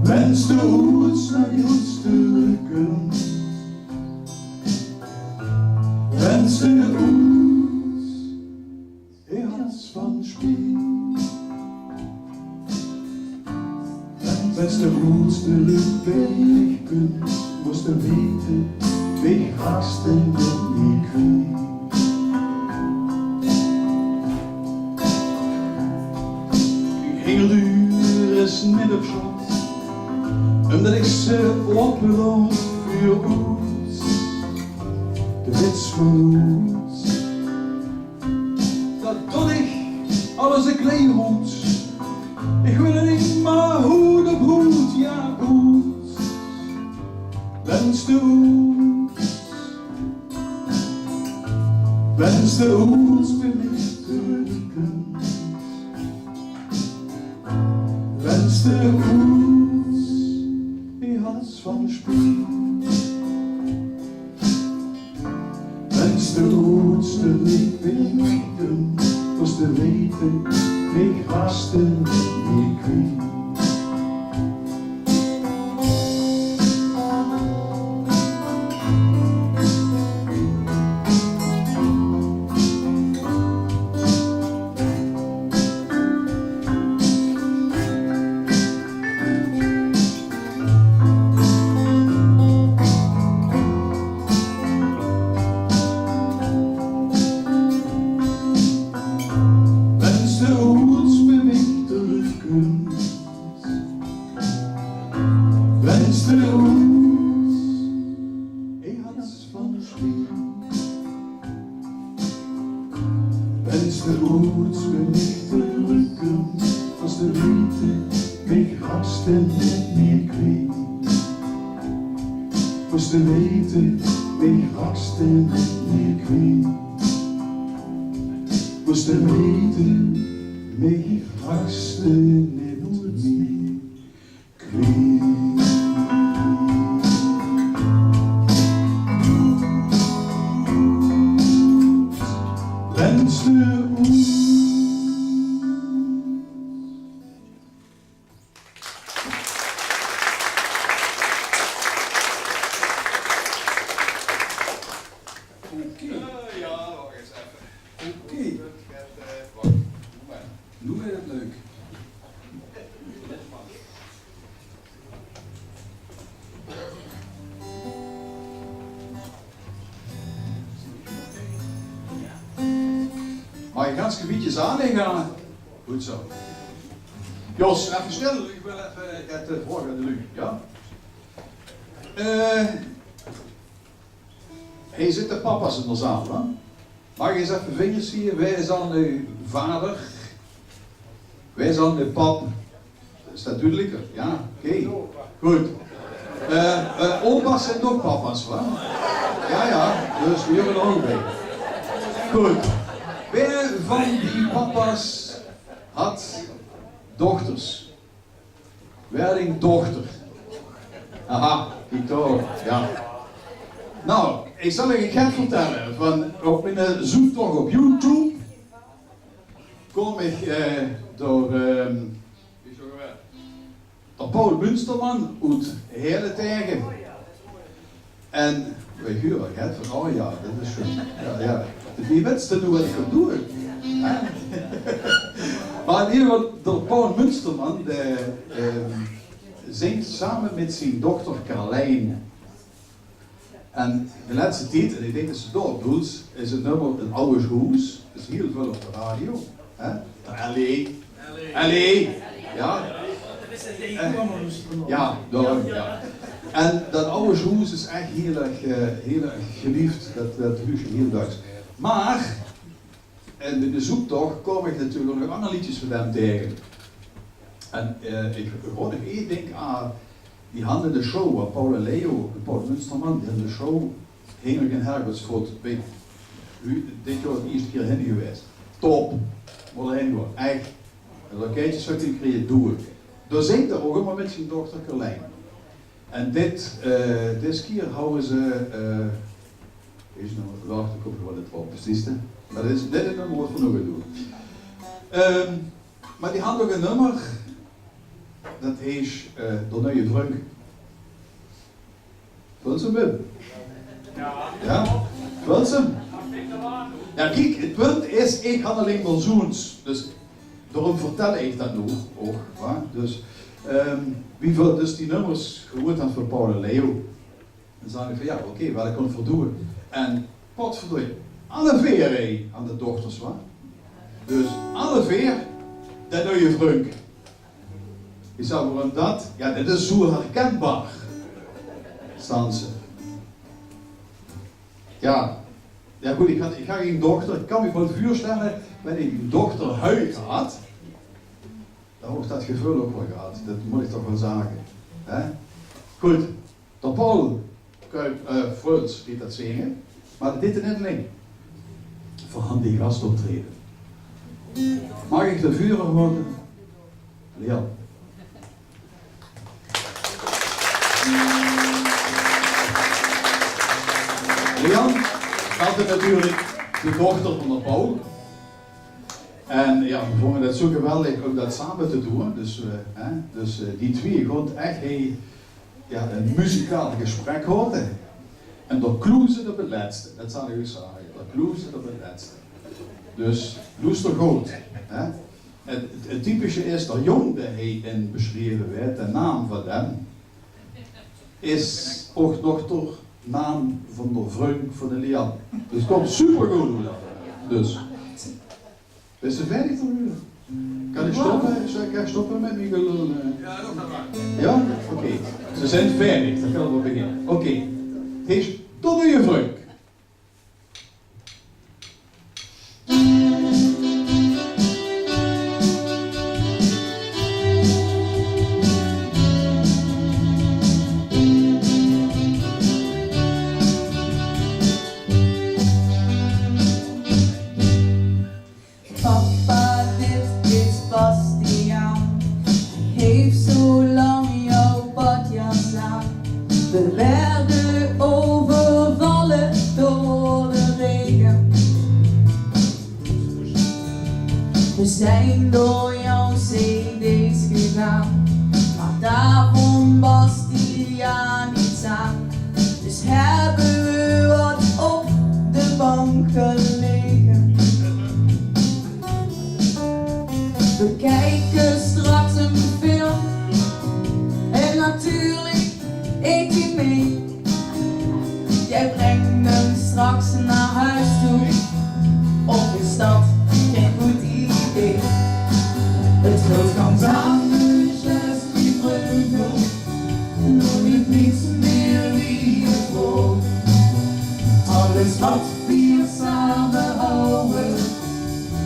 Wens de oet naar heel stukken. Wens de oet, Hans van Spien. Wens de oet, de luchtweg kunt, moest er weten, wie gasten niet kwam. Ik ging er duur eens niet op slot, omdat ik ze oploop voor oet. De witsmanoes, dat doe ik alles ik leen moet. Ik wil er niet maar hoed op hoed, ja goed. Wens de oet, wens de oet belichten. Wens de oet, die Hans van Spien. Wens de oudste liefde, was te weten, ik gasten niet kwam. gasten niet meer kwijt. Moesten weten, wij gasten niet meer kwijt. Moesten weten, wij gasten niet meer kwijt. Wenste ons. Ja, nog eens even. Oké. Wacht, Noem mij dat leuk. Maar je gaat gebiedjes aan en gaan. Goed zo. Jos, even stil. Ik wil even het vragen aan de Luc. Ja? Hij zit de papa's in de zaal, hè? Mag je eens even vingers zien? Wij zijn de vader. Wij zijn de pap. Is dat duidelijker? Ja, oké. Goed. Opa's zijn ook papa's, hoor. Ja, dus we hebben er ook bij. Goed. Wie van die papa's had dochters? Werding dochter. Aha, kijk toch, ja. Nou, ik zal je gek vertellen. Van op mijn zoektocht op YouTube kom ik door Paul Munsterman uit hele tegen. En we huren het van, oh ja, dat is goed. Ja. Wie wenst te doen wat ik kan doen? Maar in ieder geval, door Paul Munsterman, zingt samen met zijn dochter Carlijn. En de laatste tijd, en ik denk dat ze dat doet, is het nummer Een Oude Hoes. Dat is heel veel op de radio. L.A. Ja. Ja, daarom, ja. En dat oude huis is echt heel erg geliefd, dat huisje heel Duits. Maar, in de zoektocht kom ik natuurlijk nog andere liedjes van hem tegen. En ik hoorde één ding aan die handen in de show, waar Paul en Leo, Paul Munsterman, die in de show Henrik en Herbertsvoort, dit jaar de eerste keer heen geweest. Top, moet heen gaan, echt. En dat keertje zou ik creëren, doe ik. Daar zingt er ook maar met zijn dochter Carlijn. En deze keer houden ze, weet je nog, wacht, ik hoop wel het wel precies, maar dit is een nummer wat we nog gaan doen. Maar die had ook een nummer, dat heet De Nieuwe Vrunk. Wil ze hem? Ja? Wil ze hem? Ja, kijk, het punt is, ik had alleen maar zoens, dus daarom vertel ik dat nog ook. Dus, wie wil dus die nummers gehoord had van Paul en Leo? Dan zei ik van ja, oké, wat ik kon verdoen. En potverdorie, alle vier aan de dochters, wa? Dus alle vier, dat doe je vrunk. Je zou waarom dat? Ja, dit is zo herkenbaar. Staan ze. Ja. Ja goed, ik ga geen dochter, ik kan me wel voorstellen, wanneer ik een dochter huid had, dan wordt dat gevoel ook wel gehad, dat moet ik toch wel zeggen. Goed, de Paul Fruits liet dat zingen, maar dit is niet alleen. Voor hem die gast optreden. Mag ik de vuur worden? Leon. Leon had natuurlijk de dochter van de Paul. En ja, we vonden het zo geweldig om dat samen te doen. Dus die twee gewoon echt een muzikaal gesprek houden. En door kloezen op het laatste. Dat zal ik u zeggen. Door kloezen op het laatste. Dus luister goed. Het typische is dat jong dat hij in beschreven werd, de naam van hem, is ook nog de naam van de vriend van de Lian. Dus het komt super goed. Dus. Is ze veilig voor u? Kan ik stoppen? Kan ik stoppen met mijn gelul? Ja, dat gaat maar. Ja? Oké. Ze zijn veilig, dan kunnen we beginnen. Oké. Het is tot je vriend. door jouw cd's gegaan. Maar daarvan was die jaar niets aan. Dus hebben we wat op de bank gelegen. We kijken straks een film. En natuurlijk eet je mee. Jij brengt hem straks naar huis toe. Of is dat geen goed idee? Het vult kan samen, zes die vreugde. Doe niet niets meer wie het voor. Alles wat we samen houden,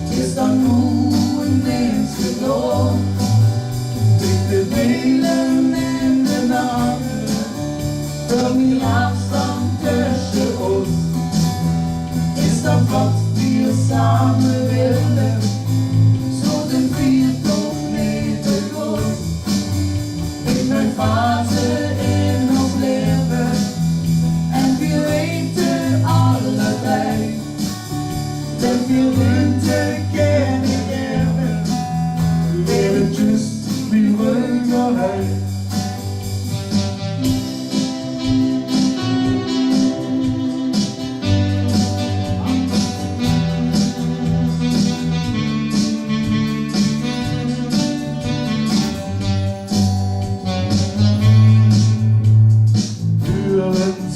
is dan hoe ineens geloof. De delen en de namen, wil die afstand tussen ons. Is dat wat we samen willen, zo zijn vier toch niet te groot. In mijn fase in ons leven, en we weten allebei, dat we winter kennen hebben, eventjes wie vreugdeheid.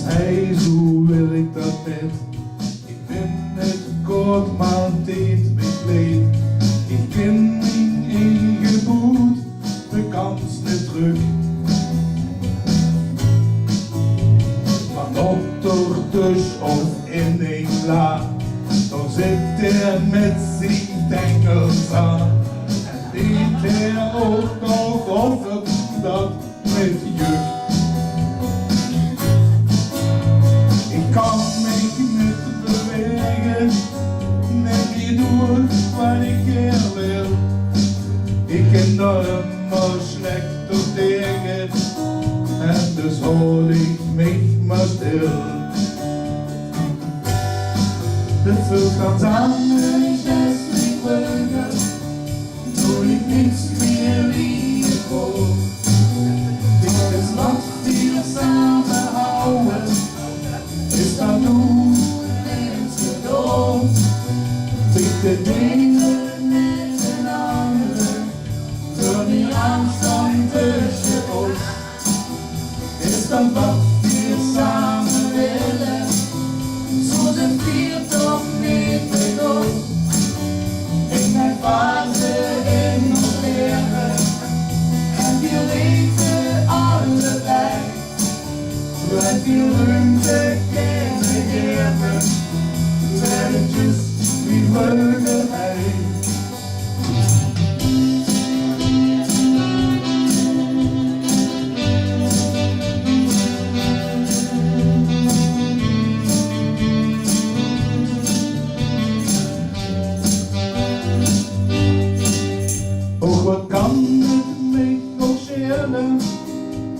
Hij, zo wil ik dat net. Ik ben het kort, maar dit bekleed. Ik ken mijn eigen boet, de kans niet terug. Maar op toch dus of in een la, dan zit hij met zijn tengels aan. En weet hij ook nog of het dat met juk. Ik kan mij niet bewegen, net niet doen wat ik wil. Ik ken dat maar slecht op tegen, en dus hou ik mij maar stil. Het vult kan samen, zes ik vreugde, doe ik niets meer wie ik wil. Dit is wat we samen houden, is dat nu ineens geloof. De delen met z'n anderen, door die afstand tussen ons. Is dat wat we samen willen, zo zijn vier toch niet te groot. In mijn fase in ons leven, en we weten allebei, dat we ruimte kunnen geven, welletjes wie vreugdeheid. Och, wat kan het mij nog schelen,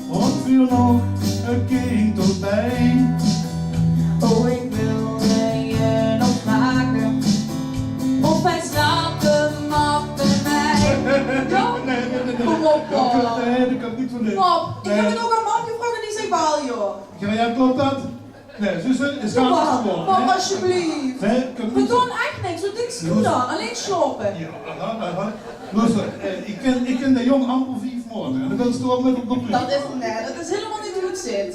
want viel nog een kind tot bij. Oh, ik wilde je nog vragen, of hij slapen mag bij mij. Kom op, Paul. Nee, dat kan ik niet van dit. Kom op, ik heb het ook aan man gevraagd en die zei wel, joh. Ja, klopt dat? Nee, zuster, het gaat niet gewoon. Papa, alsjeblieft. Nee, ik kan We niet. doen echt niks, wat niks doen dan, alleen slapen. Ja, luister, ik ken de jong amper 5 morgen en dan wil ze toch met op de Dat is helemaal niet hoe het zit.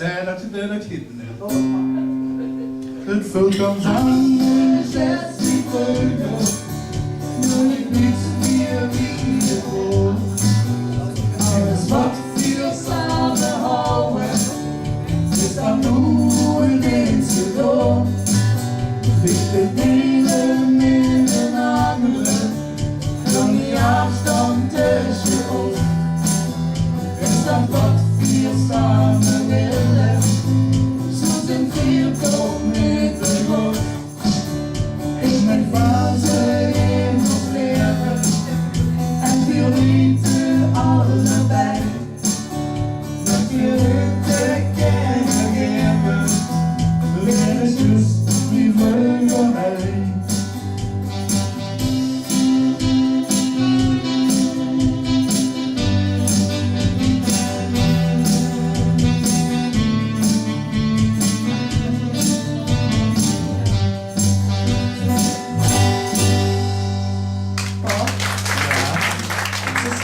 Nee, dat schiet niet. Het vult kan samen, zet die vreugde, doe ik niets meer wie je wil. Alles wat we samen houden, is dan nu ineens gedaan. De delen met een anderen, dan die afstand tussen ons. Is dat wat we samen willen, zo zijn we toch niet te groot. In mijn fase in ons leven,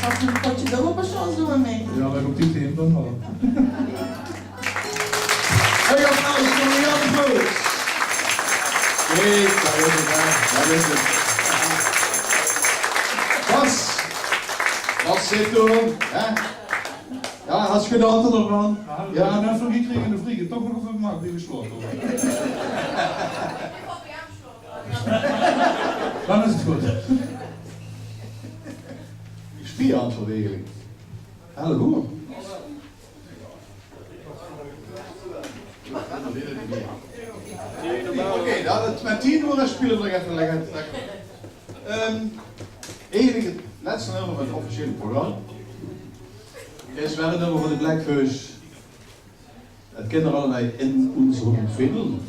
Als we een potje dubbel chance doen we mee. Ja, maar op dit in dan wel. Hey, applaus voor Jan Voets. Kijk, daar is het, hè. Daar is het. Wat zit doen, hè? Ja, had je gedaan ervan? Ja, net van die kregen de vliegen toch nog even gemaakt die gesloten worden. Dan is het goed. Spierhandverwegeling. Heel goed. Oké, dat met 10 uur spelen we nog even lekker. Eigenlijk het laatste nummer van het officiële programma is wel een nummer van de Blackfish. Het kinderen allerlei in onze film.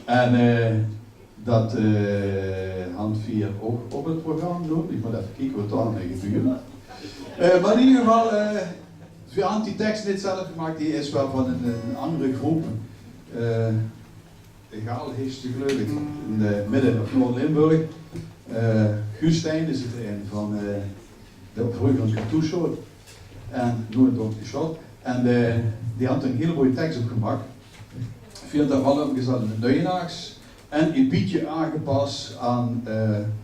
En dat hand 4 ook op het programma doen. Ik moet even kijken wat daar mee gebeurt. Maar in ieder geval, we hebben die tekst niet zelf gemaakt, die is wel van een andere groep. Egal, heeft ze geloof ik, in de midden of Noord-Limburg. Guus Steijn is het een van de vroeger van Cartouche en nu het ook Shot. En die had een hele mooie tekst opgemaakt. Via daarvan heb ik gezet in de Neuenaags en een beetje aangepast aan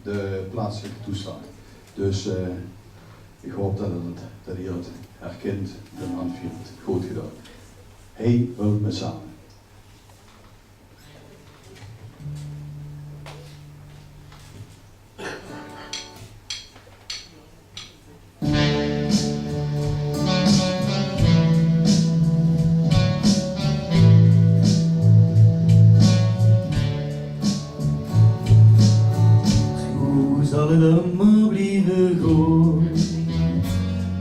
de plaatselijke toestand. Dus ik hoop dat hij het herkent en aanvindt. Goed gedaan. Hij wil me samen. Zal het allemaal blijven gaan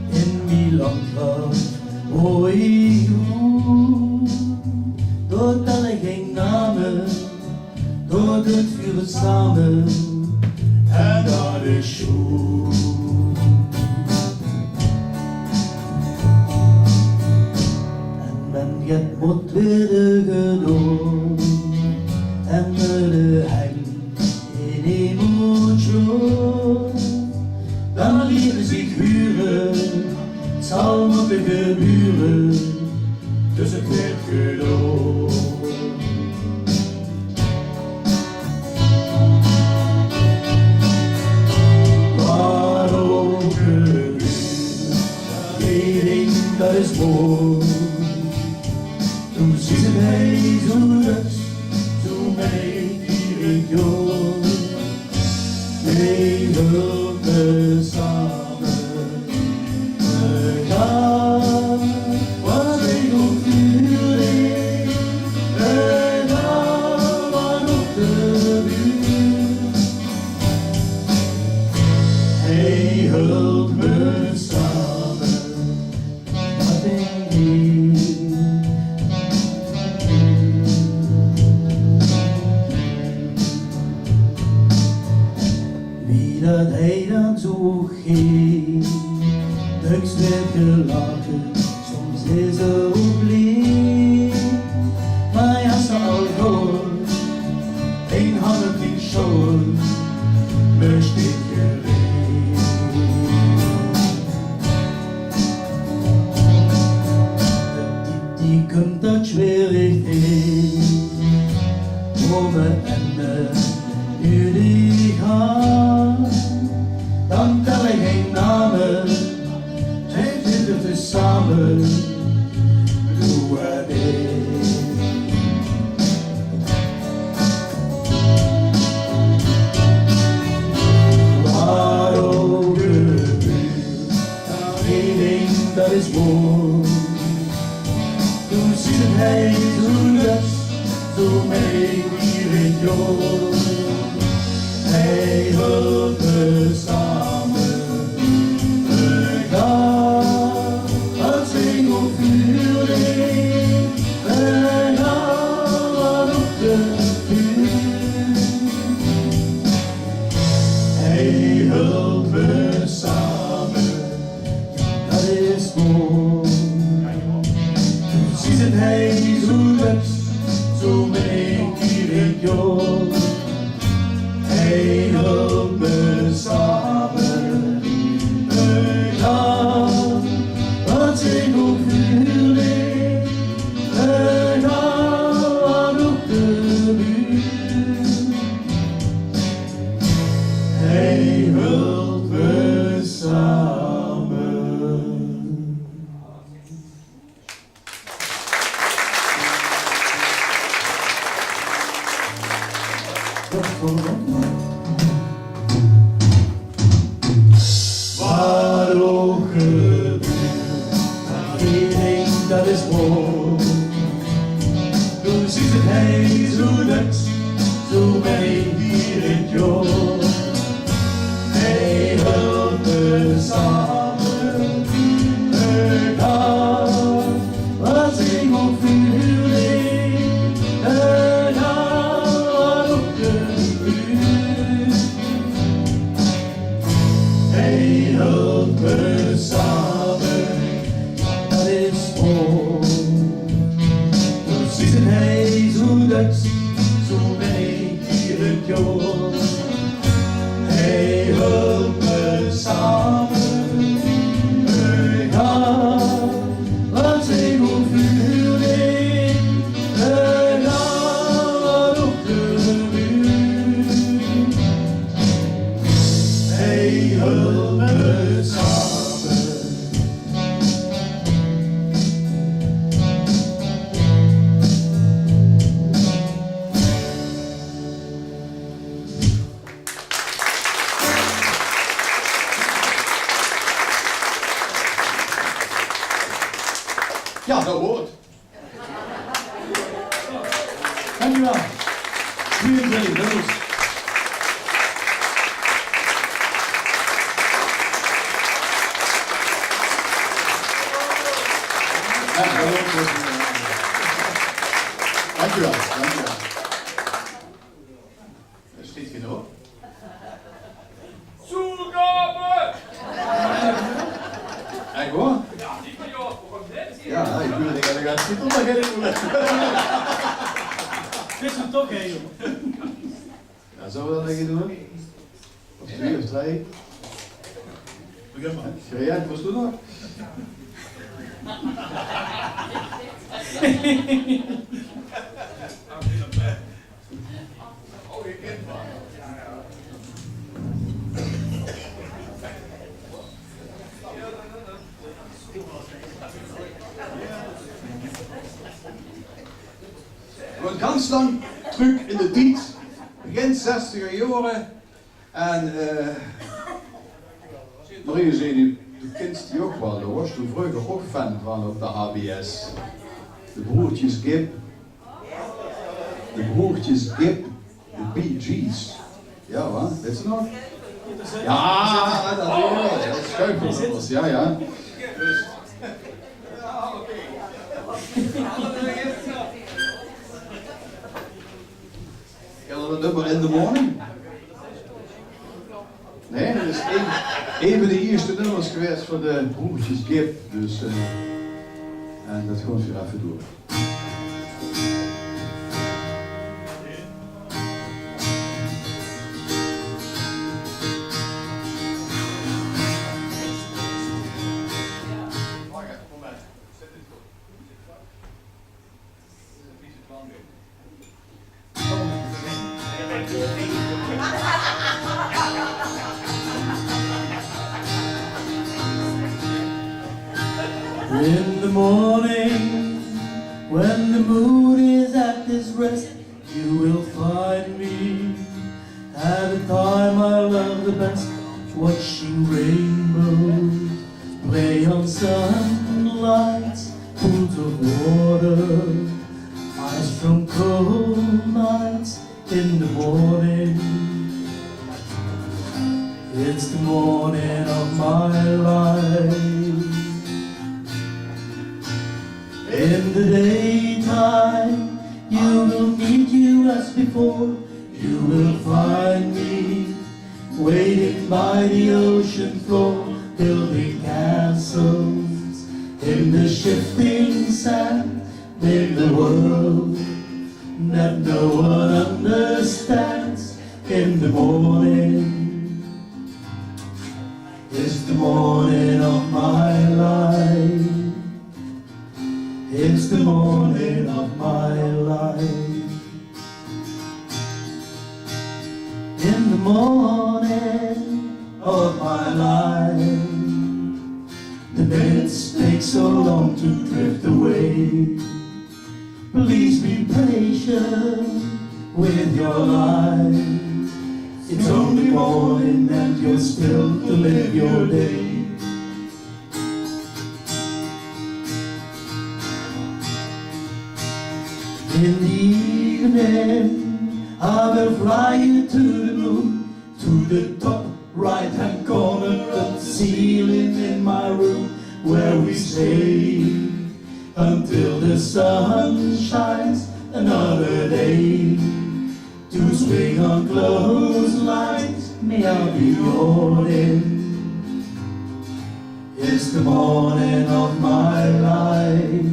in die landschap waar ik woon? Doordat ik geen namen, door het vuur samen en dat is schoon. En men het moet worden gedaan en de hang in emotion, dan lieten zich huren, het zal moeten gebeuren, dus het werd gedaan. Waarom gebeurt, weet ik, dat is mooi. Toen zit hij zo rust, zo mij hier ik jong. Wij hulpen samen gaan, wat ik ook vuren, en dan op de buurt. Hij hulp me samen, wat ik niet. Dat hij dan zo ging, drugs werd gelaten, soms is er ook lief. Maar ja, ze al goed, een hand op die schoen, möchte ik gereden. Die komt dat schwierig in, over Ende, nu die gaat. Dan tel ik geen namen, zij zitten we samen, doe het ik. Waarom gebeurt, één ding dat is mooi. Toen zit hij zo rust, zo mee hier in jou. Hij hulp me samen, we gaan, als ik op vuren, we gaan op de vuur. Hij hulp me samen, dat is mooi. Hey, hulp me samen, dat is vol. Precies en hij zo Duits, zo ben ik hier het jood. Hey, hulp me samen, we gaan, wat ik ook vuur in, we gaan op de muur. Hey, hulp me samen. Ja, dat wordt. Dankjewel. 23 nummers. Dankjewel, dankjewel. Dat is niet genoeg. Zugabe! Echt hoor? Ja, niet van jou, voor een net hier. Ja, ik wil het niet. Ik ga het niet ondergeven. Dit is een toch, hè, joh. Ja, zullen we dat even doen? Of 2 of 3? Begin maar. Gerard, was toen nog? Oh, je kent me. Een ganz lang truc in de tijd, begin 60er jaren. En Marie zei, du kennst die ook wel, du was toen vroeger ook fan van op de HBS. De broertjes Gibb. De broertjes Gibb, de Bee Gees. Ja, wat? Weet je nog? Ja, dat weet je wel. Dat schuifels, ja, ja. Ken je dat nummer In the Morning? Nee, dat is een van de eerste nummers geweest van de broertjes Gibb. Dus, en dat gewoon weer even door. In the morning, when the moon is at its rest, you will find me at a time I love the best, watching rainbows play on sunlight, pools of water, ice from cold nights in the morning. It's the morning of my life. In the daytime, you will meet you as before. You will find me waiting by the ocean floor, building castles in the shifting sand, in the world that no one understands. In the morning, it's the morning of my life. It's the morning of my life. In the morning of my life, the minutes take so long to drift away. Please be patient with your life. It's only morning and you're still to live your day. In the evening, I will fly you to the moon, to the top right-hand corner of the ceiling in my room, where we stay until the sun shines another day. To swing on clotheslines, may I be your in. It's the morning of my life.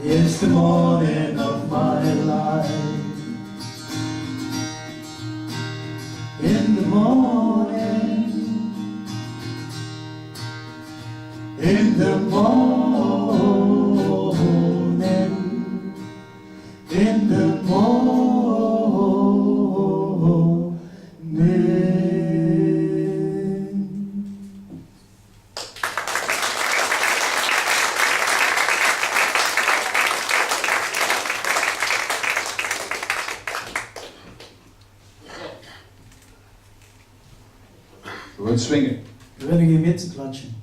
It's the morning of my life. In the morning, in the morning, in the morning. We gaan swingen. We willen geen witte klatschen.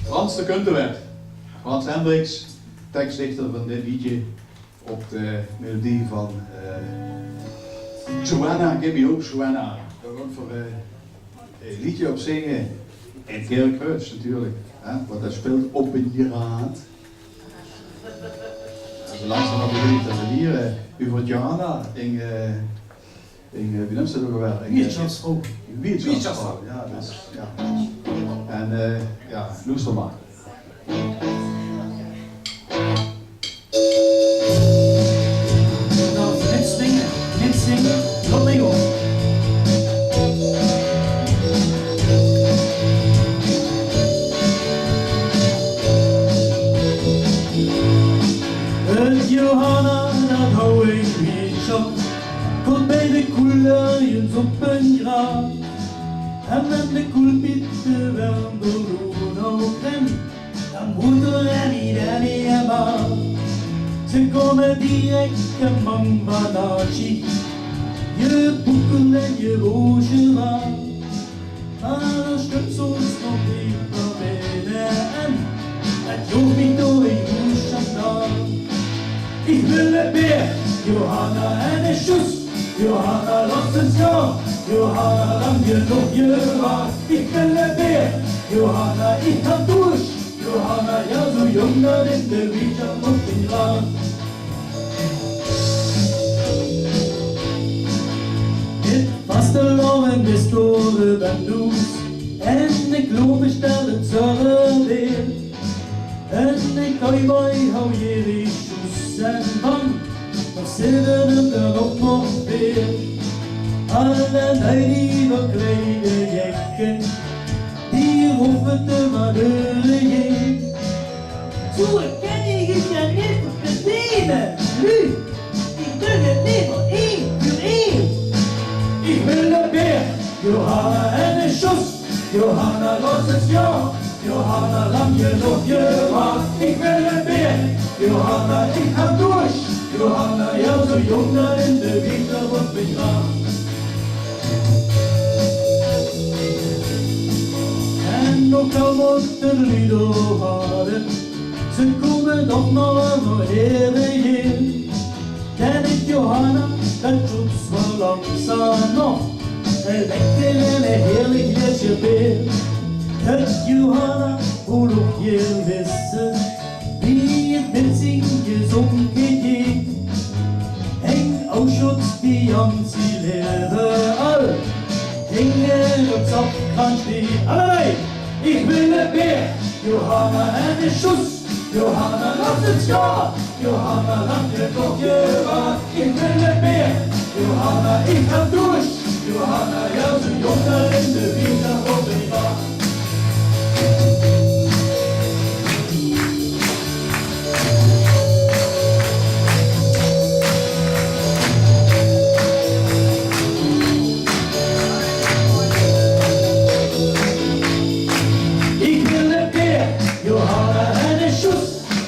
Frans de Kunterweg. Frans Hendricks, tekstdichter van dit liedje op de melodie van Joanna, Give Me Hope, Joanna. Daar wordt voor een liedje op zingen in Kerkhuis natuurlijk, hè, wat hij speelt op een jaraat. Als je langzaam nog weet dat we hier over Joanna in wie noemt ze dat ook wel? Wiertschaftsvrouw. Wiertschaftsvrouw, ja, dus, ja. En ja, luister maar. Nou, net swingen, net zingen, kom mee op. Het Johanna, dat hou ik niet op. Tot bij de koelerijen op een graaf. En met de koelpieten wel door en dan moet er niet maar. Ze komen direct een mambanachi. Je boeken en je roosje aan. Maar een stuk soms nog niet naar binnen. En het jocht niet door een roosje aan. Ik wil het meer, Johanna en een sjoes. Johanna, laat het gaan. Johanna, lang genoeg je waard. Ik wil het meer, Johanna, ik ga douche. Johanna, ja zo jong dat in de wietja moet in raad. Dit vasteland en de storen ben does. En ik loop bestellen zullen weer. En ik kan je bij hou je riesjes en bang. Maar zitten er nog veel. Alle die wat kleine jekken, die hoeven te maar heen. Zo ken je ja niet verdienen. Nu, ik doe het niet voor één voor één. Ik wil het meer, Johanna en een sjoes. Johanna, los het ja. Johanna, lang genoeg je waard. Ik wil het meer, Johanna, ik ga douche. Johanna, ja zo jong dat in de winter wordt begraven. En ook al wordt er niet doorhalen, ze komen nog maar heen. Ken ik Johanna, dat doet zo langzaam nog. Een lekker en een heerlijk lesje beeld. Het Johanna, hoe nog je wissen, wie het met zing gezongen heeft. En Auschwitz, die Jansi leren al. Hingen op Zapkrans die allerlei. Ik wil het meer, Johanna en de sjoes. Johanna, laat het gaan. Johanna, laat je toch je waard. Ik wil het meer, Johanna, ik ga douche. Johanna, ja zo jong daar in de winter op de vaart.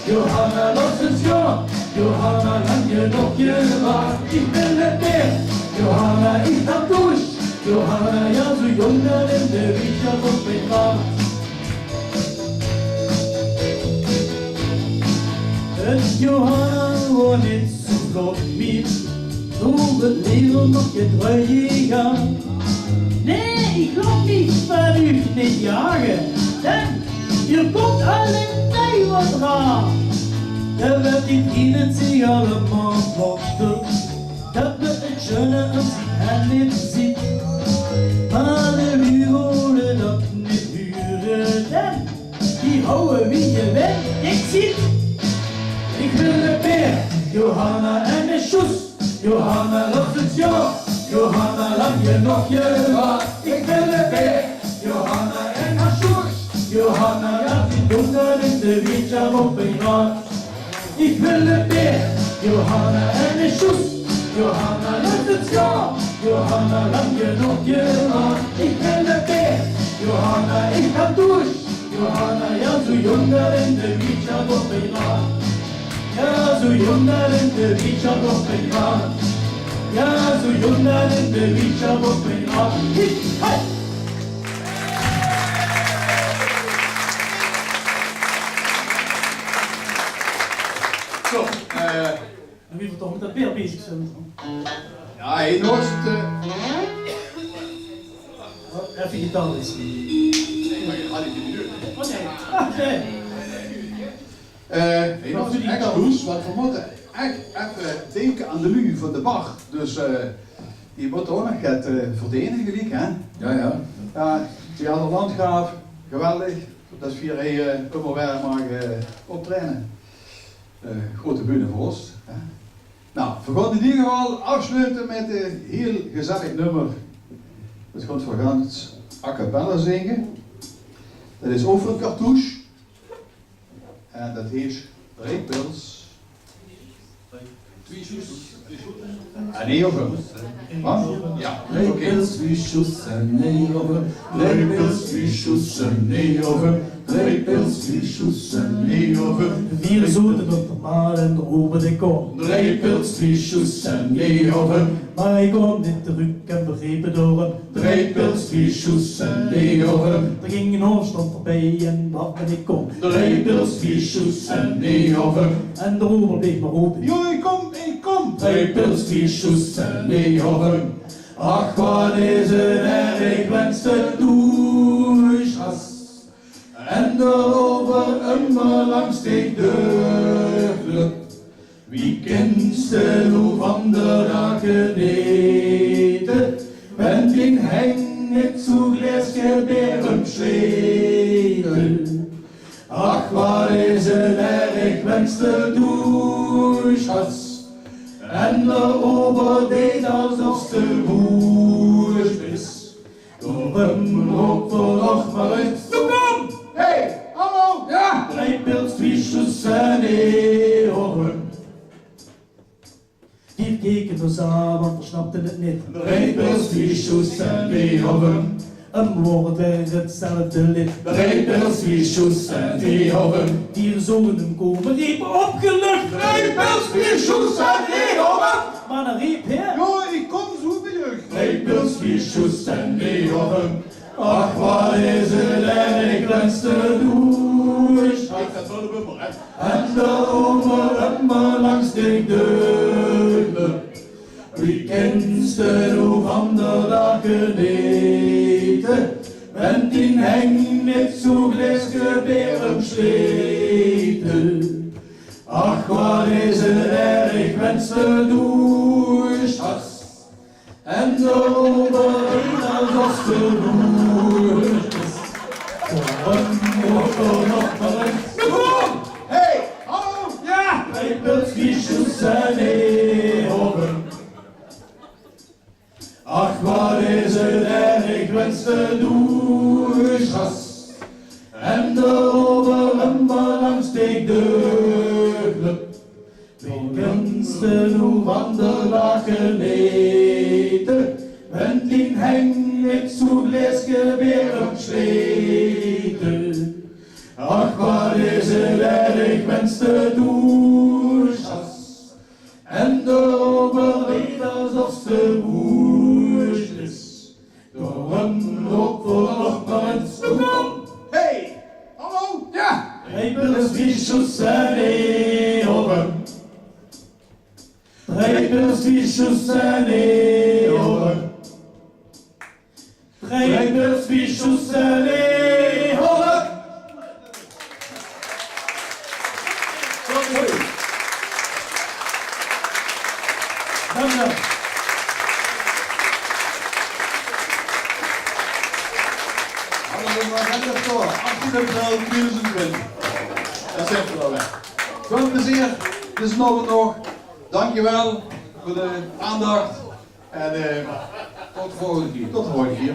Johanna, laat het gaan. Johanna, lang genoeg je waard. Ik wil het meer. Johanna, ik ga douche. Johanna, ja zo jong dat in de wietja wordt begraven. Het Johanna wordt niet zo vlot meer. Door het leven nog je draaien gaan. Nee, ik geloof niet van u niet jagen. Dan, je komt alleen bij wat raar. Er werd in het zich allemaal vlotten. Dat we het skjønner at de er litt sitt. Alle byrådet dat niet huren dem. Die houden wie je bent, ik zit. Ik wil het meer, Johanna en de Sjoes. Johanna lacht het ja, Johanna laat je nog je wat. Ik wil het meer, Johanna en haar Sjoes. Johanna laat die donker in de wietja op een rad. Ik wil het meer, Johanna en de Sjoes. Johanna laat het ja, Johanna laat je nog je wat. Ik wil het meer, Johanna ik ga douche. Johanna, ja zo jong daar in de wietja op een rad. Ja, zo jong daar in de wietja op een rad. Ja, zo jong daar in de wietja op een rad. Hey! Zo, En wie wordt toch met dat beeld bezig zijn? ja, hij nooit. Even gitaar is. Nee, maar je gaat niet in de deur. Oh nee. Oké. Hij nooit een ex-hoes, want we moeten echt even denken aan de lui van de Bach. Dus die moet ook nog het verdedigen, gelijk, hè? Ja, ja. Ja, Theater Landgraaf, geweldig. Dat is via hij immer weer mag optreden. Grote bühne voor ons. Hè? Nou, we gaan in ieder geval afsluiten met een heel gezellig nummer. Dat gaat voor Gans a cappella zingen. Dat is over een cartouche. En dat heet Reepels. En nee, over. Wat? Ja, oké. Reepels, wie schussen, nee over. Reepels, wie schussen, nee over. Reepels, wie schussen, nee over. Vier zoeten op de maar en de open de kom. Reepels, wie schussen, nee over. Maar ik kom niet terug en begrepen door hem. Reepels, wie schussen, nee over. Er ging een hoofdstand voorbij en wat ben ik kom. Reepels, wie schussen, nee over. En de roebel bleef maar open. Jo, ik kom! Reepels, wie schussen, nee over. Ach, wat is het erg, wens de douche. En erover immer langs de deugd. Wie kent de loe van de dagen eten? Wenn den Heng nicht zu Gläschen schlägt. Ach, waar is het erg, wens de douche hast. En de ober deed alsof ze woest is. Door hem rook nog maar uit. Kom! Hey, hallo! Ja! Reepels, wie schussen, nee, over. Die keken ons aan, want we snapten het niet. Reepels, wie schussen, nee, over. Een woord werd hetzelfde lid. Reepels, wie schussen, nee, over. Die zogen hem komen, riepen opgelucht. Reepels, wie schussen, nee, over. Maar dan riep hij. Jo, ik kom zo bij je. Reepels, wie schussen, nee, over. Ach, waar is het erg, wens de douche. Ik ga wel de bummer, hè? En de over immer langs de deugden. Wie kent de roe van de dagen eten? Wenn die Heng niet zo gläsgeberen sleten. Ach, waar is het erg, wens de douche has. En de over als de roer is. Voor nog maar eens. Hey, hallo! Ja! Reepels, wie schussen, nee, over. Ach, waar is het erg, wens de douche has. En de over immer langs de deugden. Wie kent de roe van de dagen eten? Wenn die Heng niet zo gläsgeberen sleten. Ach, waar is het erg, wens de douche has. En de overleed alsof ze woest is. Door een rook voor nog maar eens. Kom! Hey, hallo! Ja! Reepels, wie schussen, nee, over. Reepels, wie schussen, nee, over. Reepels, wie schussen, nee, over. Dank je wel. agenda voor. 18 april 2020. Dat zegt er al weg. Veel plezier, dus nog. Dankjewel voor de aandacht. En Tot de volgende keer. tot de volgende keer.